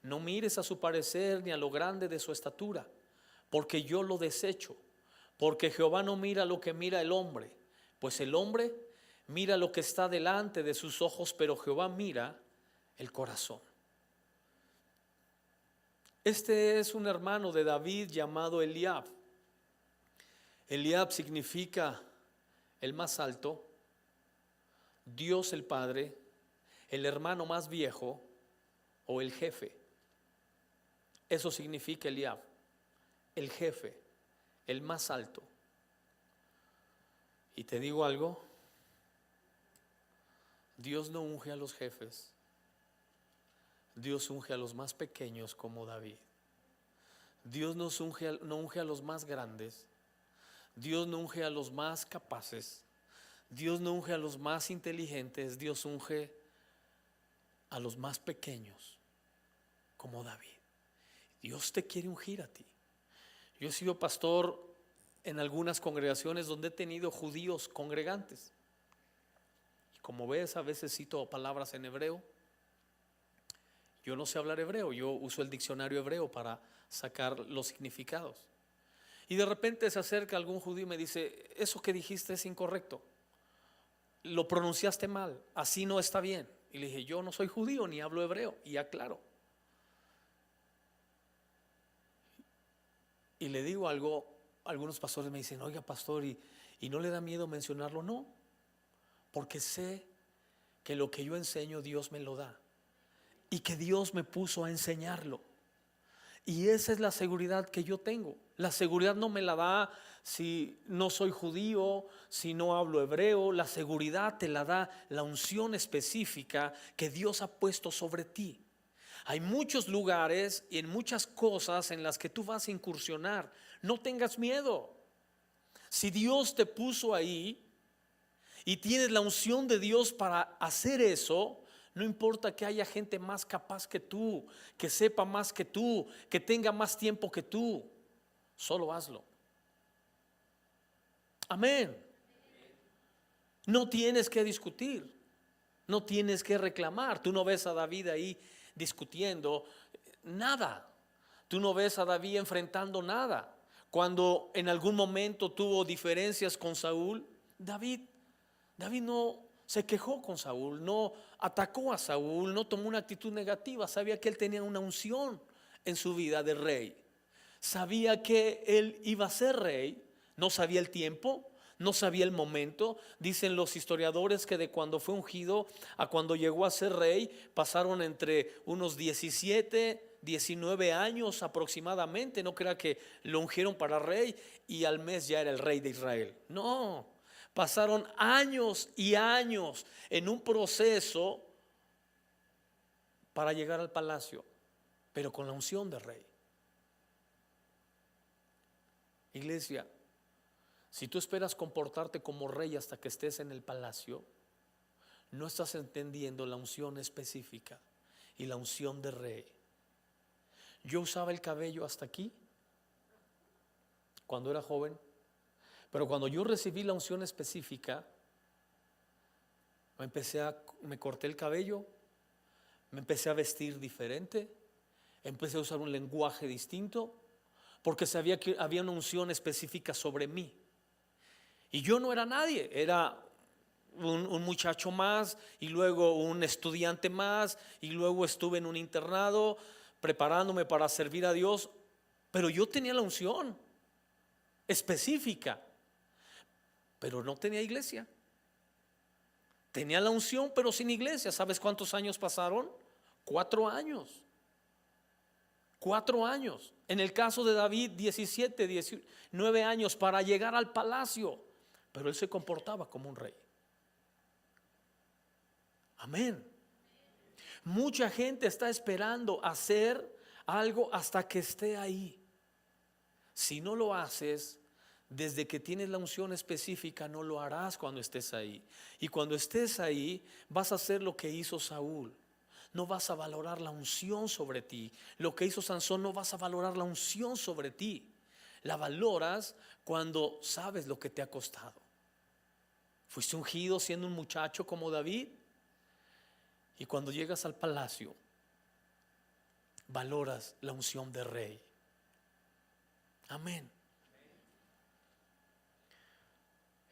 no mires a su parecer ni a lo grande de su estatura, porque yo lo desecho. Porque Jehová no mira lo que mira el hombre, pues el hombre mira lo que está delante de sus ojos, pero Jehová mira el corazón. Este es un hermano de David llamado Eliab. Eliab significa el más alto, Dios el Padre, el hermano más viejo o el jefe. Eso significa Eliab, el jefe, el más alto. Y te digo algo, Dios no unge a los jefes, Dios unge a los más pequeños como David. Dios no unge a los más grandes, Dios no unge a los más capaces, Dios no unge a los más inteligentes, Dios unge a los más pequeños como David. Dios te quiere ungir a ti. Yo he sido pastor en algunas congregaciones donde he tenido judíos congregantes. Y como ves, a veces cito palabras en hebreo. Yo no sé hablar hebreo, yo uso el diccionario hebreo para sacar los significados. Y de repente se acerca algún judío y me dice: eso que dijiste es incorrecto, lo pronunciaste mal, así no está bien. Y le dije: yo no soy judío ni hablo hebreo, y aclaro. Y le digo algo, algunos pastores me dicen: oiga, pastor, ¿y no le da miedo mencionarlo? No, porque sé que lo que yo enseño Dios me lo da y que Dios me puso a enseñarlo. Y esa es la seguridad que yo tengo. La seguridad no me la da si no soy judío, si no hablo hebreo. La seguridad te la da la unción específica que Dios ha puesto sobre ti. Hay muchos lugares y en muchas cosas en las que tú vas a incursionar. No tengas miedo. Si Dios te puso ahí y tienes la unción de Dios para hacer eso, no importa que haya gente más capaz que tú, que sepa más que tú, que tenga más tiempo que tú, solo hazlo. Amén. No tienes que discutir, no tienes que reclamar. Tú no ves a David ahí discutiendo nada. Tú no ves a David enfrentando nada. Cuando en algún momento tuvo diferencias con Saúl, David no se quejó con Saúl, no atacó a Saúl, no tomó una actitud negativa. Sabía que él tenía una unción en su vida de rey. Sabía que él iba a ser rey. No sabía el tiempo, no sabía el momento. Dicen los historiadores que de cuando fue ungido a cuando llegó a ser rey pasaron entre unos 17, 19 años aproximadamente. No crea que lo ungieron para rey y al mes ya era el rey de Israel. No, pasaron años y años en un proceso para llegar al palacio, pero con la unción de rey. Iglesia, Si tú esperas comportarte como rey hasta que estés en el palacio, no estás entendiendo la unción específica y la unción de rey. Yo usaba el cabello hasta aquí cuando era joven, pero cuando yo recibí la unción específica, me corté el cabello, me empecé a vestir diferente, empecé a usar un lenguaje distinto, porque sabía que había una unción específica sobre mí. Y yo no era nadie, era un muchacho más, y luego un estudiante más, y luego estuve en un internado preparándome para servir a Dios, pero yo tenía la unción específica, pero no tenía iglesia. Tenía la unción pero sin iglesia. ¿Sabes cuántos años pasaron? 4 años. 4 años. En el caso de David, 17, 19 años para llegar al palacio, pero él se comportaba como un rey. Amén. Mucha gente está esperando hacer algo hasta que esté ahí. Si no lo haces desde que tienes la unción específica, no lo harás cuando estés ahí. Y cuando estés ahí, vas a hacer lo que hizo Saúl. No vas a valorar la unción sobre ti. Lo que hizo Sansón, no vas a valorar la unción sobre ti. La valoras cuando sabes lo que te ha costado. Fuiste ungido siendo un muchacho como David, y cuando llegas al palacio, valoras la unción de rey. Amén.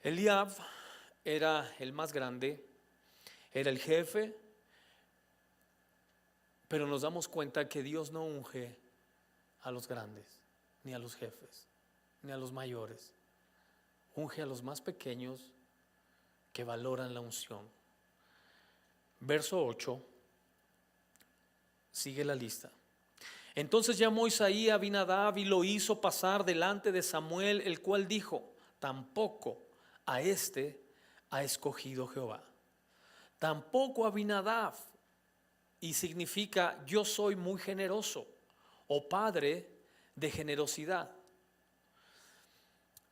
Eliab era el más grande, era el jefe, pero nos damos cuenta que Dios no unge a los grandes, ni a los jefes, ni a los mayores. Unge a los más pequeños que valoran la unción. Verso 8, sigue la lista. Entonces llamó Isaí a Abinadab y lo hizo pasar delante de Samuel, el cual dijo: tampoco a este ha escogido Jehová. Tampoco a Abinadab, y significa yo soy muy generoso, o padre de generosidad.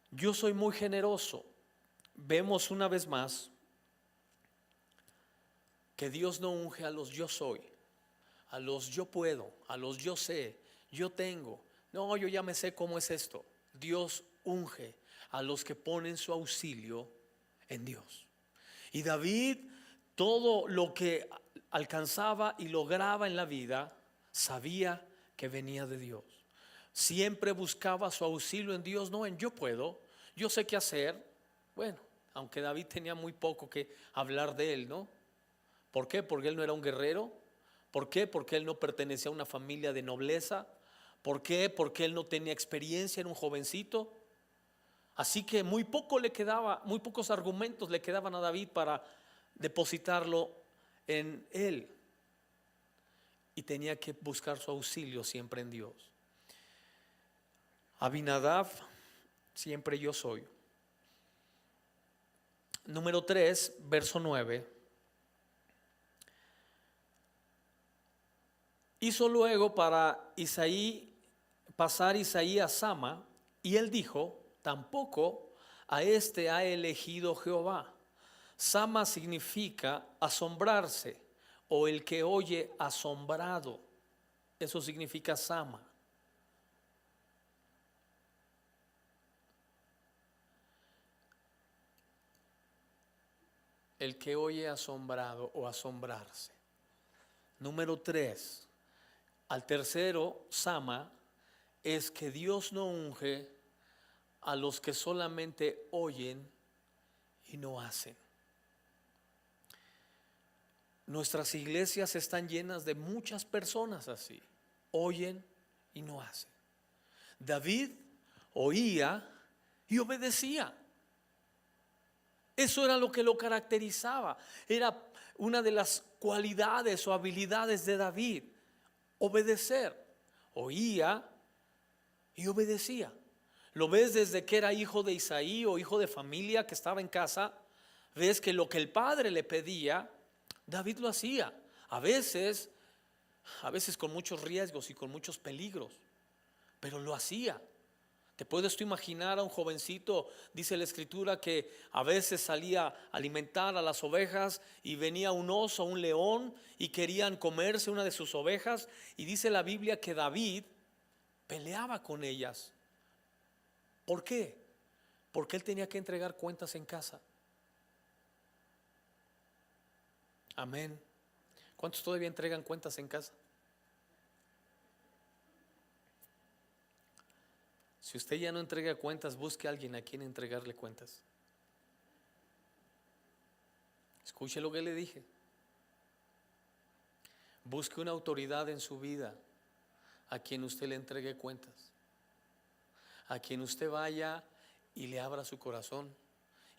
Yo soy muy generoso. Vemos una vez más que Dios no unge a los yo soy, a los yo puedo, a los yo sé, yo tengo. No, yo ya me sé cómo es esto. Dios unge a los que ponen su auxilio en Dios. Y David, todo lo que alcanzaba y lograba en la vida, sabía que venía de Dios. Siempre buscaba su auxilio en Dios, no en yo puedo, yo sé qué hacer. Bueno, aunque David tenía muy poco que hablar de él, ¿no? ¿Por qué? Porque él no era un guerrero. ¿Por qué? Porque él no pertenecía a una familia de nobleza. ¿Por qué? Porque él no tenía experiencia, era un jovencito. Así que muy poco le quedaba, muy pocos argumentos le quedaban a David para depositarlo en él. Y tenía que buscar su auxilio siempre en Dios. Abinadab, siempre yo soy. Número 3, verso 9. Hizo luego para Isaí pasar Isaí a Sama, y él dijo: tampoco a este ha elegido Jehová. Sama significa asombrarse, o el que oye asombrado. Eso significa Sama. El que oye asombrado o asombrarse. Número 3. Al tercero, Sama, es que Dios no unge a los que solamente oyen y no hacen. Nuestras iglesias están llenas de muchas personas así, oyen y no hacen. David oía y obedecía. Eso era lo que lo caracterizaba. Era una de las cualidades o habilidades de David. Obedecer. Oía y obedecía. Lo ves desde que era hijo de Isaí o hijo de familia que estaba en casa. Ves que lo que el padre le pedía, David lo hacía. A veces con muchos riesgos y con muchos peligros, pero lo hacía. ¿Te puedes tú imaginar a un jovencito? Dice la escritura que a veces salía a alimentar a las ovejas y venía un oso, un león y querían comerse una de sus ovejas, y dice la Biblia que David peleaba con ellas. ¿Por qué? Porque él tenía que entregar cuentas en casa. Amén. ¿Cuántos todavía entregan cuentas en casa? Si usted ya no entrega cuentas, busque a alguien a quien entregarle cuentas. Escuche lo que le dije. Busque una autoridad en su vida a quien usted le entregue cuentas, a quien usted vaya y le abra su corazón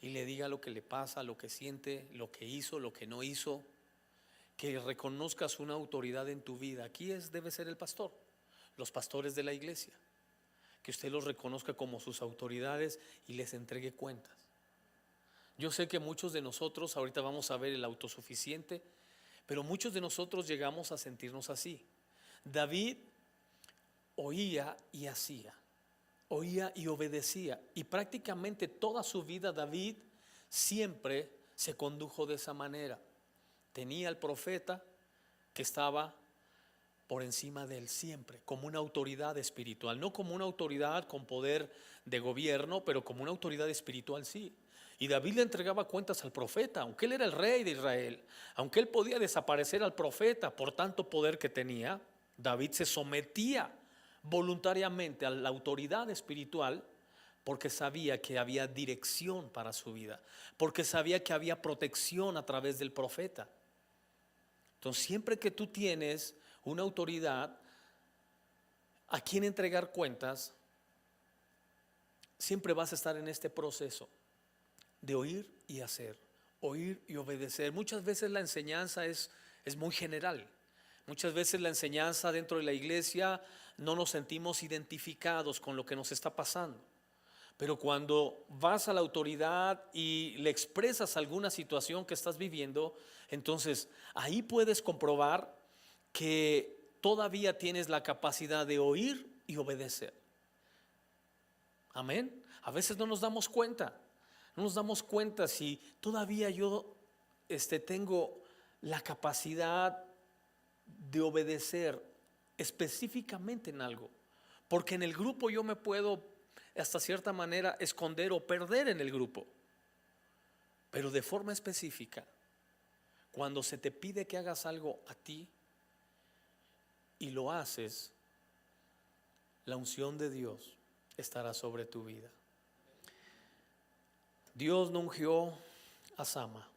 y le diga lo que le pasa, lo que siente, lo que hizo, lo que no hizo, que reconozcas una autoridad en tu vida. Aquí debe ser el pastor, los pastores de la iglesia, que usted los reconozca como sus autoridades y les entregue cuentas. Yo sé que muchos de nosotros, ahorita vamos a ver el autosuficiente, pero muchos de nosotros llegamos a sentirnos así. David oía y hacía, oía y obedecía, y prácticamente toda su vida David siempre se condujo de esa manera. Tenía al profeta que estaba por encima de él siempre, como una autoridad espiritual, no como una autoridad con poder de gobierno, pero como una autoridad espiritual, sí. Y David le entregaba cuentas al profeta, aunque él era el rey de Israel, aunque él podía desaparecer al profeta por tanto poder que tenía. David se sometía voluntariamente a la autoridad espiritual porque sabía que había dirección para su vida, porque sabía que había protección a través del profeta. Entonces, siempre que tú tienes una autoridad a quien entregar cuentas, siempre vas a estar en este proceso de oír y hacer, oír y obedecer. Muchas veces la enseñanza es muy general. Muchas veces la enseñanza dentro de la iglesia no nos sentimos identificados con lo que nos está pasando. Pero cuando vas a la autoridad y le expresas alguna situación que estás viviendo, entonces ahí puedes comprobar que todavía tienes la capacidad de oír y obedecer. Amén. A veces no nos damos cuenta. No nos damos cuenta si todavía yo tengo la capacidad de obedecer específicamente en algo. Porque en el grupo yo me puedo, hasta cierta manera, esconder o perder en el grupo. Pero de forma específica, cuando se te pide que hagas algo a ti y lo haces, la unción de Dios estará sobre tu vida. Dios no ungió a Sama,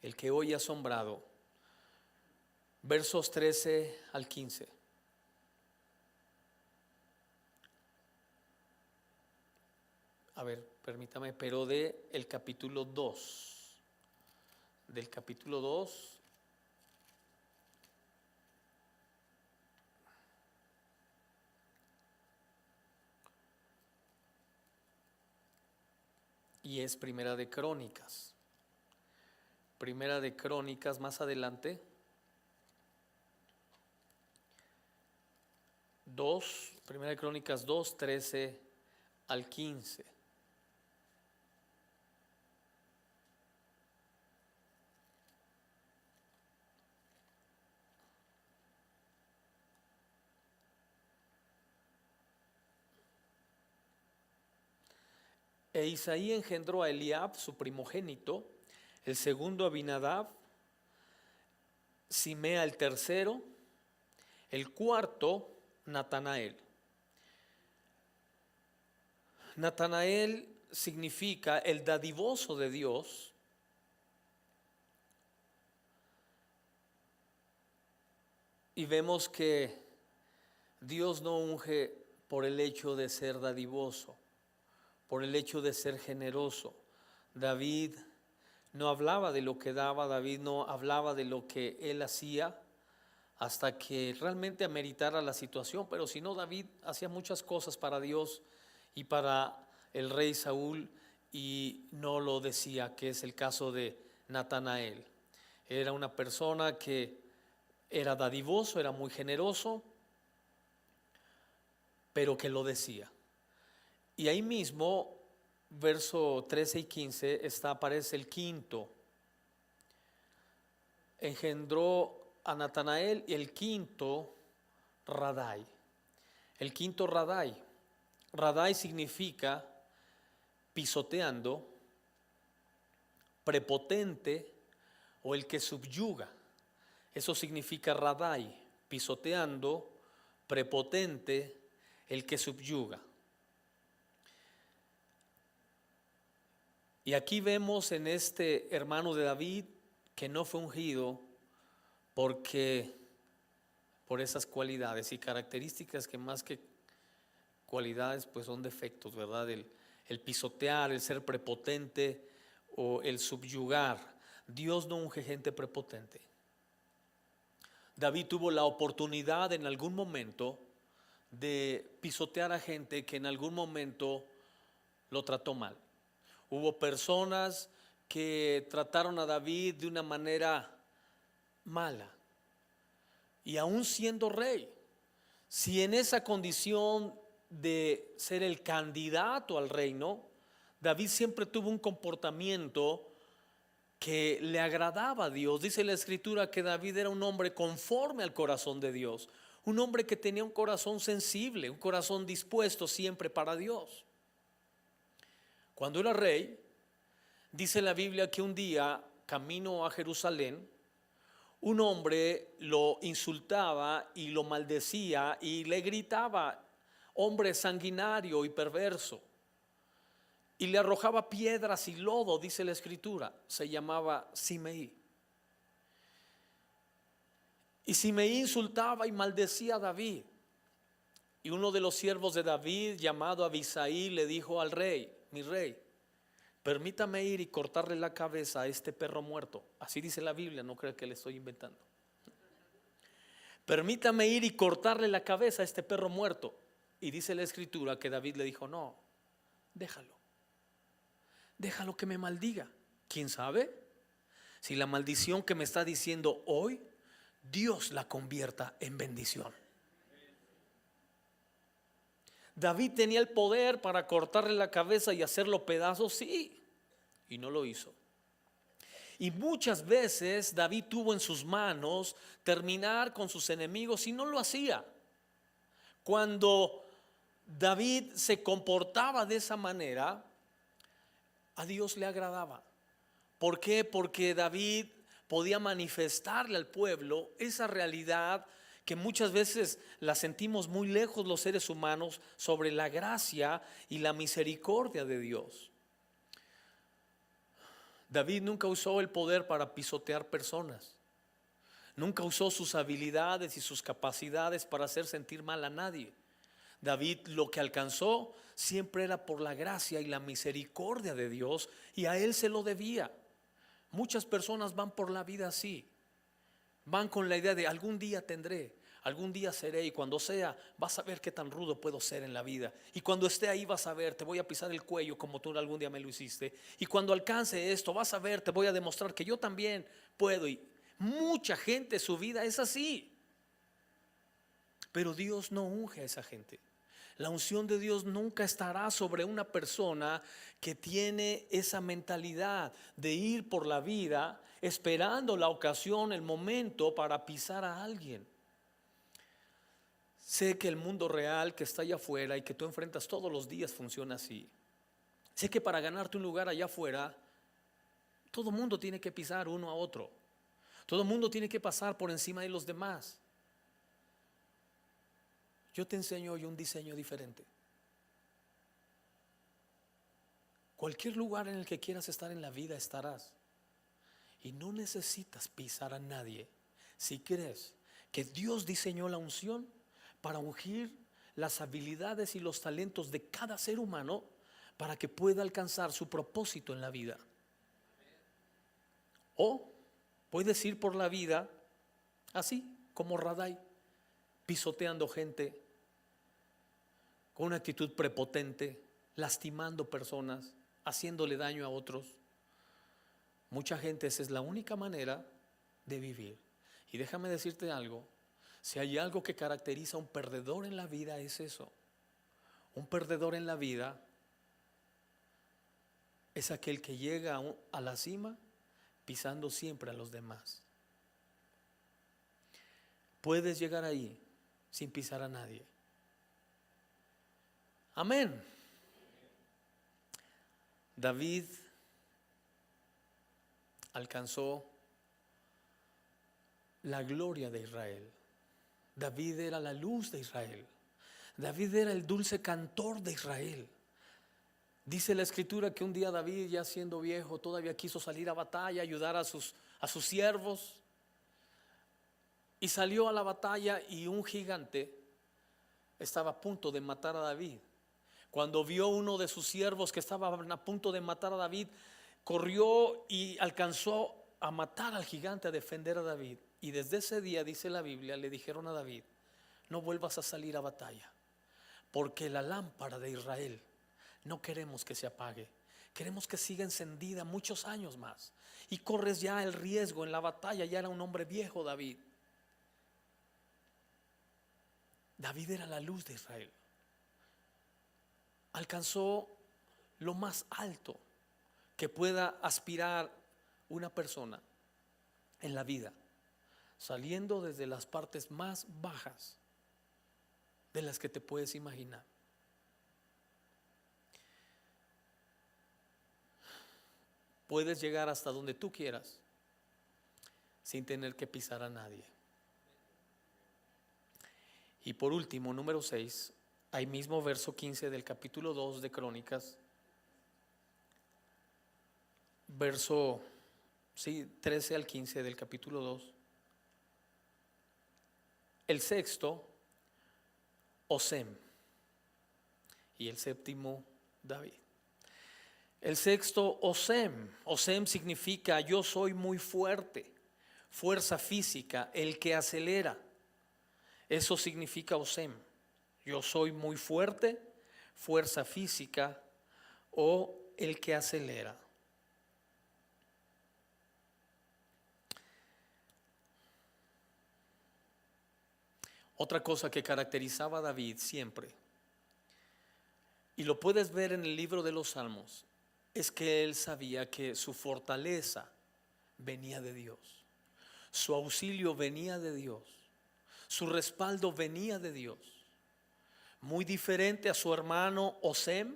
el que hoy asombrado. Versos 13 al 15. A ver, permítame, pero del capítulo 2. Del capítulo 2. Y es Primera de Crónicas. Primera de Crónicas, más adelante. 2, Primera de Crónicas 2, 13 al 15. E Isaí engendró a Eliab, su primogénito, el segundo Abinadab, Simea el tercero, el cuarto Natanael. Natanael significa el dadivoso de Dios. Y vemos que Dios no unge por el hecho de ser dadivoso, por el hecho de ser generoso. David no hablaba de lo que daba, David no hablaba de lo que él hacía hasta que realmente ameritara la situación. Pero si no, David hacía muchas cosas para Dios y para el rey Saúl y no lo decía, que es el caso de Natanael. Era una persona que era dadivoso, era muy generoso, pero que lo decía. Y ahí mismo, verso 13 y 15, aparece el quinto. Engendró a Natanael y el quinto, Radai. El quinto, Radai. Radai significa pisoteando, prepotente o el que subyuga. Eso significa Radai, pisoteando, prepotente, el que subyuga. Y aquí vemos en este hermano de David que no fue ungido porque por esas cualidades y características que más que cualidades pues son defectos, ¿verdad? El pisotear, el ser prepotente o el subyugar. Dios no unge gente prepotente. David tuvo la oportunidad en algún momento de pisotear a gente que en algún momento lo trató mal. Hubo personas que trataron a David de una manera mala. Y aún siendo rey, si en esa condición de ser el candidato al reino, David siempre tuvo un comportamiento que le agradaba a Dios. Dice la escritura que David era un hombre conforme al corazón de Dios, un hombre que tenía un corazón sensible, un corazón dispuesto siempre para Dios. Cuando era rey, dice la Biblia que un día, camino a Jerusalén, un hombre lo insultaba y lo maldecía y le gritaba, hombre sanguinario y perverso, y le arrojaba piedras y lodo, dice la escritura. Se llamaba Simeí. Y Simeí insultaba y maldecía a David. Y uno de los siervos de David, llamado Abisai, le dijo al rey, mi rey, permítame ir y cortarle la cabeza a este perro muerto. Así dice la Biblia, no creo que le estoy inventando. Permítame ir y cortarle la cabeza a este perro muerto. Y dice la escritura que David le dijo, no, déjalo que me maldiga. ¿Quién sabe? Si la maldición que me está diciendo hoy, Dios la convierta en bendición. David tenía el poder para cortarle la cabeza y hacerlo pedazos, sí, y no lo hizo. Y muchas veces David tuvo en sus manos terminar con sus enemigos y no lo hacía. Cuando David se comportaba de esa manera, a Dios le agradaba. ¿Por qué? Porque David podía manifestarle al pueblo esa realidad que muchas veces la sentimos muy lejos los seres humanos, sobre la gracia y la misericordia de Dios. David nunca usó el poder para pisotear personas. Nunca usó sus habilidades y sus capacidades para hacer sentir mal a nadie. David lo que alcanzó siempre era por la gracia y la misericordia de Dios, y a él se lo debía. Muchas personas van por la vida así. Van con la idea de algún día tendré, algún día seré, y cuando sea vas a ver qué tan rudo puedo ser en la vida, y cuando esté ahí vas a ver, te voy a pisar el cuello como tú algún día me lo hiciste, y cuando alcance esto vas a ver, te voy a demostrar que yo también puedo. Y mucha gente, su vida es así, pero Dios no unge a esa gente. La unción de Dios nunca estará sobre una persona que tiene esa mentalidad de ir por la vida esperando la ocasión, el momento para pisar a alguien. Sé que el mundo real que está allá afuera y que tú enfrentas todos los días funciona así. Sé que para ganarte un lugar allá afuera, todo el mundo tiene que pisar uno a otro. Todo el mundo tiene que pasar por encima de los demás. Yo te enseño hoy un diseño diferente. Cualquier lugar en el que quieras estar en la vida estarás. Y no necesitas pisar a nadie si crees que Dios diseñó la unción para ungir las habilidades y los talentos de cada ser humano para que pueda alcanzar su propósito en la vida. O puedes ir por la vida así como Radai, pisoteando gente, con una actitud prepotente, lastimando personas, haciéndole daño a otros. Mucha gente, esa es la única manera de vivir. Y déjame decirte algo, si hay algo que caracteriza a un perdedor en la vida es eso, Un perdedor en la vida es aquel que llega a la cima pisando siempre a los demás. Puedes llegar ahí sin pisar a nadie. Amén. David alcanzó la gloria de Israel. David era la luz de Israel. David era el dulce cantor de Israel. Dice la escritura que un día David, ya siendo viejo, todavía quiso salir a batalla, ayudar a sus siervos. Y salió a la batalla y un gigante estaba a punto de matar a David. Cuando vio uno de sus siervos que estaba a punto de matar a David, corrió y alcanzó a matar al gigante, a defender a David. Y desde ese día, dice la Biblia, le dijeron a David: no vuelvas a salir a batalla, porque la lámpara de Israel no queremos que se apague, queremos que siga encendida muchos años más. Y corres ya el riesgo en la batalla. Ya era un hombre viejo David. David era la luz de Israel. Alcanzó lo más alto que pueda aspirar una persona en la vida, saliendo desde las partes más bajas de las que te puedes imaginar. Puedes llegar hasta donde tú quieras sin tener que pisar a nadie. Y por último, número 6, ahí mismo verso 15 del capítulo 2 de Crónicas, verso 13 al 15 del capítulo 2. El sexto, Osem, y el séptimo, David. El sexto, Osem. Osem significa yo soy muy fuerte, fuerza física, el que acelera. Eso significa Osem. Yo soy muy fuerte, fuerza física o el que acelera. Otra cosa que caracterizaba a David siempre, y lo puedes ver en el libro de los Salmos, es que él sabía que su fortaleza venía de Dios, su auxilio venía de Dios, su respaldo venía de Dios. Muy diferente a su hermano Osem,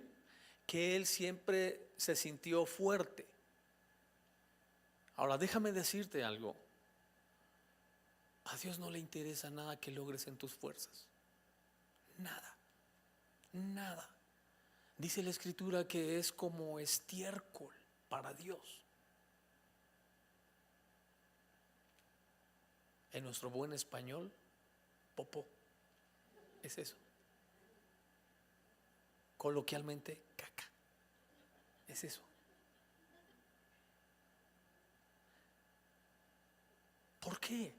que él siempre se sintió fuerte. Ahora déjame decirte algo. A Dios no le interesa nada que logres en tus fuerzas. Nada, nada. Dice la escritura que es como estiércol para Dios. En nuestro buen español, popó. Es eso. Coloquialmente, caca. Es eso. ¿Por qué?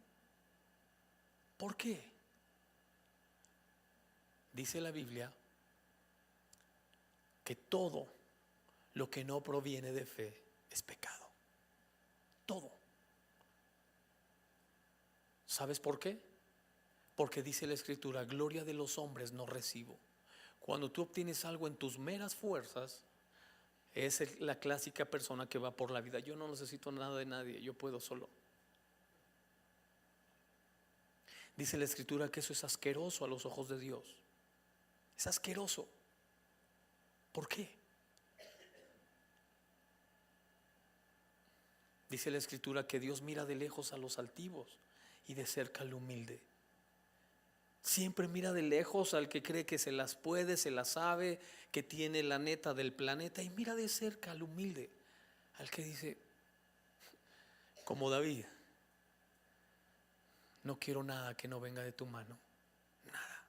¿Por qué? Dice la Biblia que todo lo que no proviene de fe es pecado. Todo. ¿Sabes por qué? Porque dice la escritura, gloria de los hombres no recibo. Cuando tú obtienes algo en tus meras fuerzas, es la clásica persona que va por la vida. Yo no necesito nada de nadie, yo puedo solo. Dice la escritura que eso es asqueroso a los ojos de Dios. Es asqueroso. ¿Por qué? Dice la escritura que Dios mira de lejos a los altivos y de cerca al humilde. Siempre mira de lejos al que cree que se las puede, se las sabe, que tiene la neta del planeta, y mira de cerca al humilde, al que dice, como David, no quiero nada que no venga de tu mano. Nada.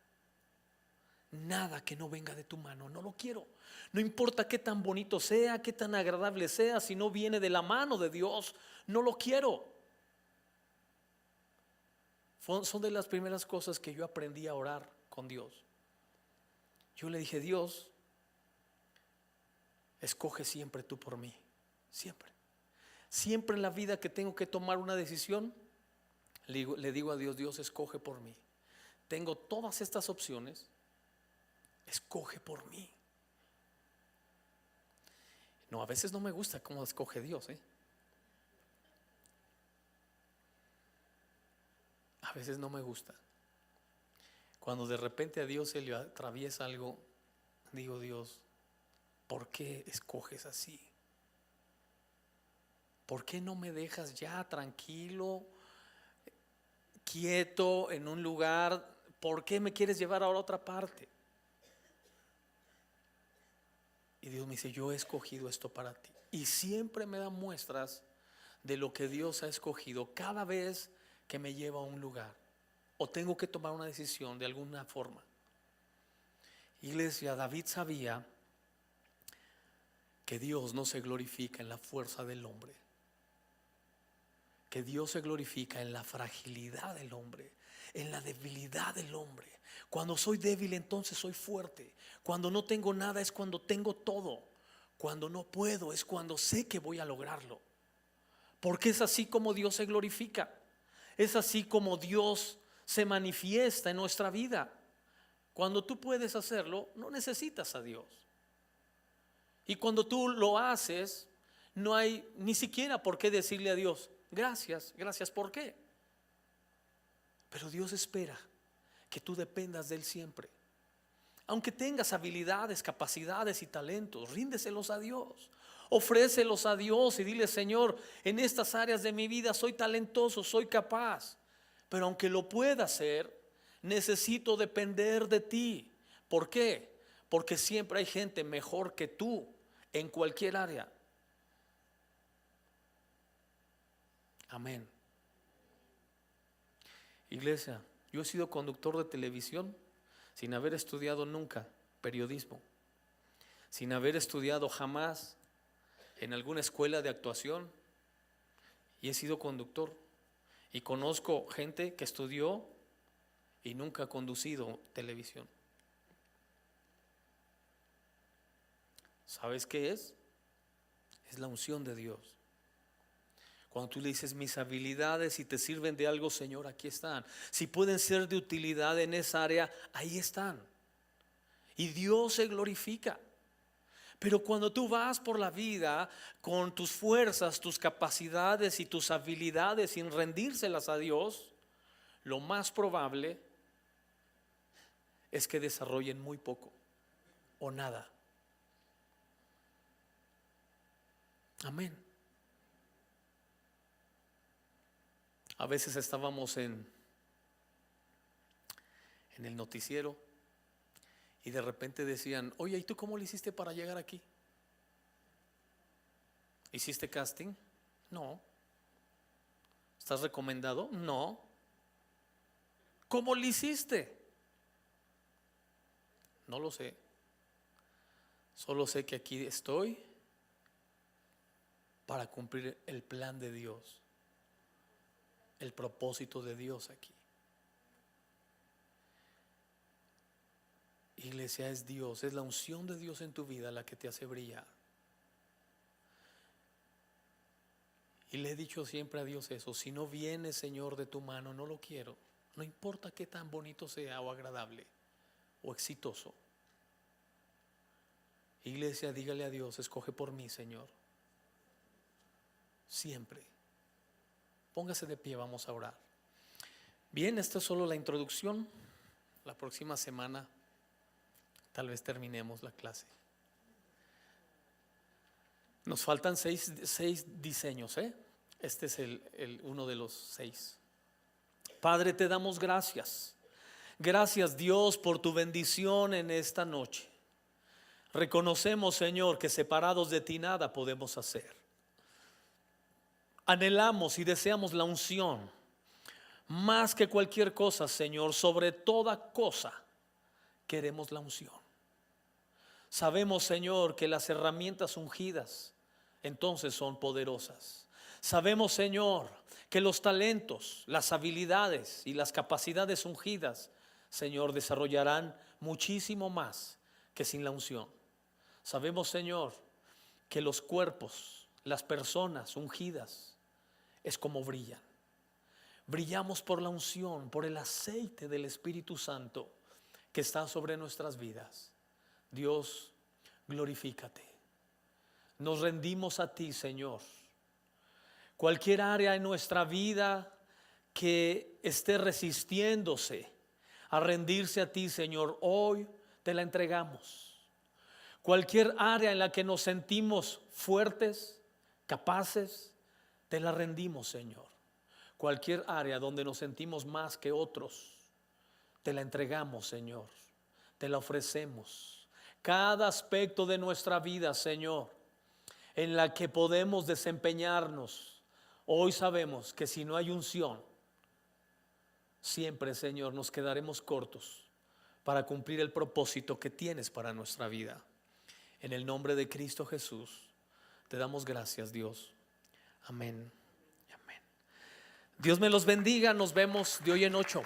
Nada que no venga de tu mano, no lo quiero. No importa qué tan bonito sea, qué tan agradable sea, si no viene de la mano de Dios, no lo quiero. Son de las primeras cosas que yo aprendí a orar con Dios. Yo le dije, Dios, escoge siempre tú por mí. Siempre. Siempre en la vida que tengo que tomar una decisión, le digo a Dios, Dios, escoge por mí. Tengo todas estas opciones, escoge por mí. No, a veces no me gusta cómo escoge Dios, A veces no me gusta. Cuando de repente a Dios se le atraviesa algo, digo, Dios, ¿por qué escoges así? ¿Por qué no me dejas ya tranquilo, quieto, en un lugar? ¿Por qué me quieres llevar ahora a otra parte? Y Dios me dice, yo he escogido esto para ti. Y siempre me da muestras de lo que Dios ha escogido cada vez que me lleva a un lugar o tengo que tomar una decisión de alguna forma. Iglesia, David sabía que Dios no se glorifica en la fuerza del hombre, que Dios se glorifica en la fragilidad del hombre, en la debilidad del hombre. Cuando soy débil, entonces soy fuerte. Cuando no tengo nada es cuando tengo todo. Cuando no puedo es cuando sé que voy a lograrlo. Porque es así como Dios se glorifica. Es así como Dios se manifiesta en nuestra vida. Cuando tú puedes hacerlo, no necesitas a Dios. Y cuando tú lo haces, no hay ni siquiera por qué decirle a Dios, gracias, gracias, ¿por qué? Pero Dios espera que tú dependas de Él siempre. Aunque tengas habilidades, capacidades y talentos, ríndeselos a Dios. Ofrécelos a Dios y dile, Señor, en estas áreas de mi vida soy talentoso, soy capaz. Pero aunque lo pueda hacer, necesito depender de ti. ¿Por qué? Porque siempre hay gente mejor que tú en cualquier área. Amén. Iglesia, yo he sido conductor de televisión sin haber estudiado nunca periodismo, sin haber estudiado jamás en alguna escuela de actuación, y he sido conductor. Y conozco gente que estudió y nunca ha conducido televisión. ¿Sabes qué es? Es la unción de Dios. Cuando tú le dices, mis habilidades, si te sirven de algo, Señor, aquí están. Si pueden ser de utilidad en esa área, ahí están. Y Dios se glorifica. Pero cuando tú vas por la vida con tus fuerzas, tus capacidades y tus habilidades sin rendírselas a Dios, lo más probable es que desarrollen muy poco o nada. Amén. A veces estábamos en el noticiero y de repente decían, oye, ¿y tú cómo le hiciste para llegar aquí? ¿Hiciste casting? No. ¿Estás recomendado? No. ¿Cómo le hiciste? No lo sé. Solo sé que aquí estoy para cumplir el plan de Dios, el propósito de Dios aquí. Iglesia, es Dios, es la unción de Dios en tu vida la que te hace brillar. Y le he dicho siempre a Dios eso, si no viene, Señor, de tu mano, no lo quiero. No importa qué tan bonito sea o agradable o exitoso. Iglesia, dígale a Dios, escoge por mí, Señor. Siempre. Póngase de pie, vamos a orar. Bien, esta es solo la introducción. La próxima semana tal vez terminemos la clase. Nos faltan seis diseños, Este es uno de los 6. Padre, te damos gracias. Gracias, Dios, por tu bendición en esta noche. Reconocemos, Señor, que separados de ti nada podemos hacer. Anhelamos y deseamos la unción más que cualquier cosa, Señor. Sobre toda cosa queremos la unción. Sabemos, Señor, que las herramientas ungidas entonces son poderosas. Sabemos, Señor, que los talentos, las habilidades y las capacidades ungidas, Señor, desarrollarán muchísimo más que sin la unción. Sabemos, Señor, que los cuerpos, las personas ungidas, es como brillan. Brillamos por la unción, por el aceite del Espíritu Santo que está sobre nuestras vidas. Dios, glorifícate. Nos rendimos a ti, Señor. Cualquier área en nuestra vida que esté resistiéndose a rendirse a ti, Señor, hoy te la entregamos. Cualquier área en la que nos sentimos fuertes, capaces, te la rendimos, Señor. Cualquier área donde nos sentimos más que otros, te la entregamos, Señor. Te la ofrecemos. Cada aspecto de nuestra vida, Señor, en la que podemos desempeñarnos, hoy sabemos que si no hay unción, siempre, Señor, nos quedaremos cortos para cumplir el propósito que tienes para nuestra vida. En el nombre de Cristo Jesús, te damos gracias, Dios. Amén. Amén. Dios me los bendiga. Nos vemos de hoy en 8.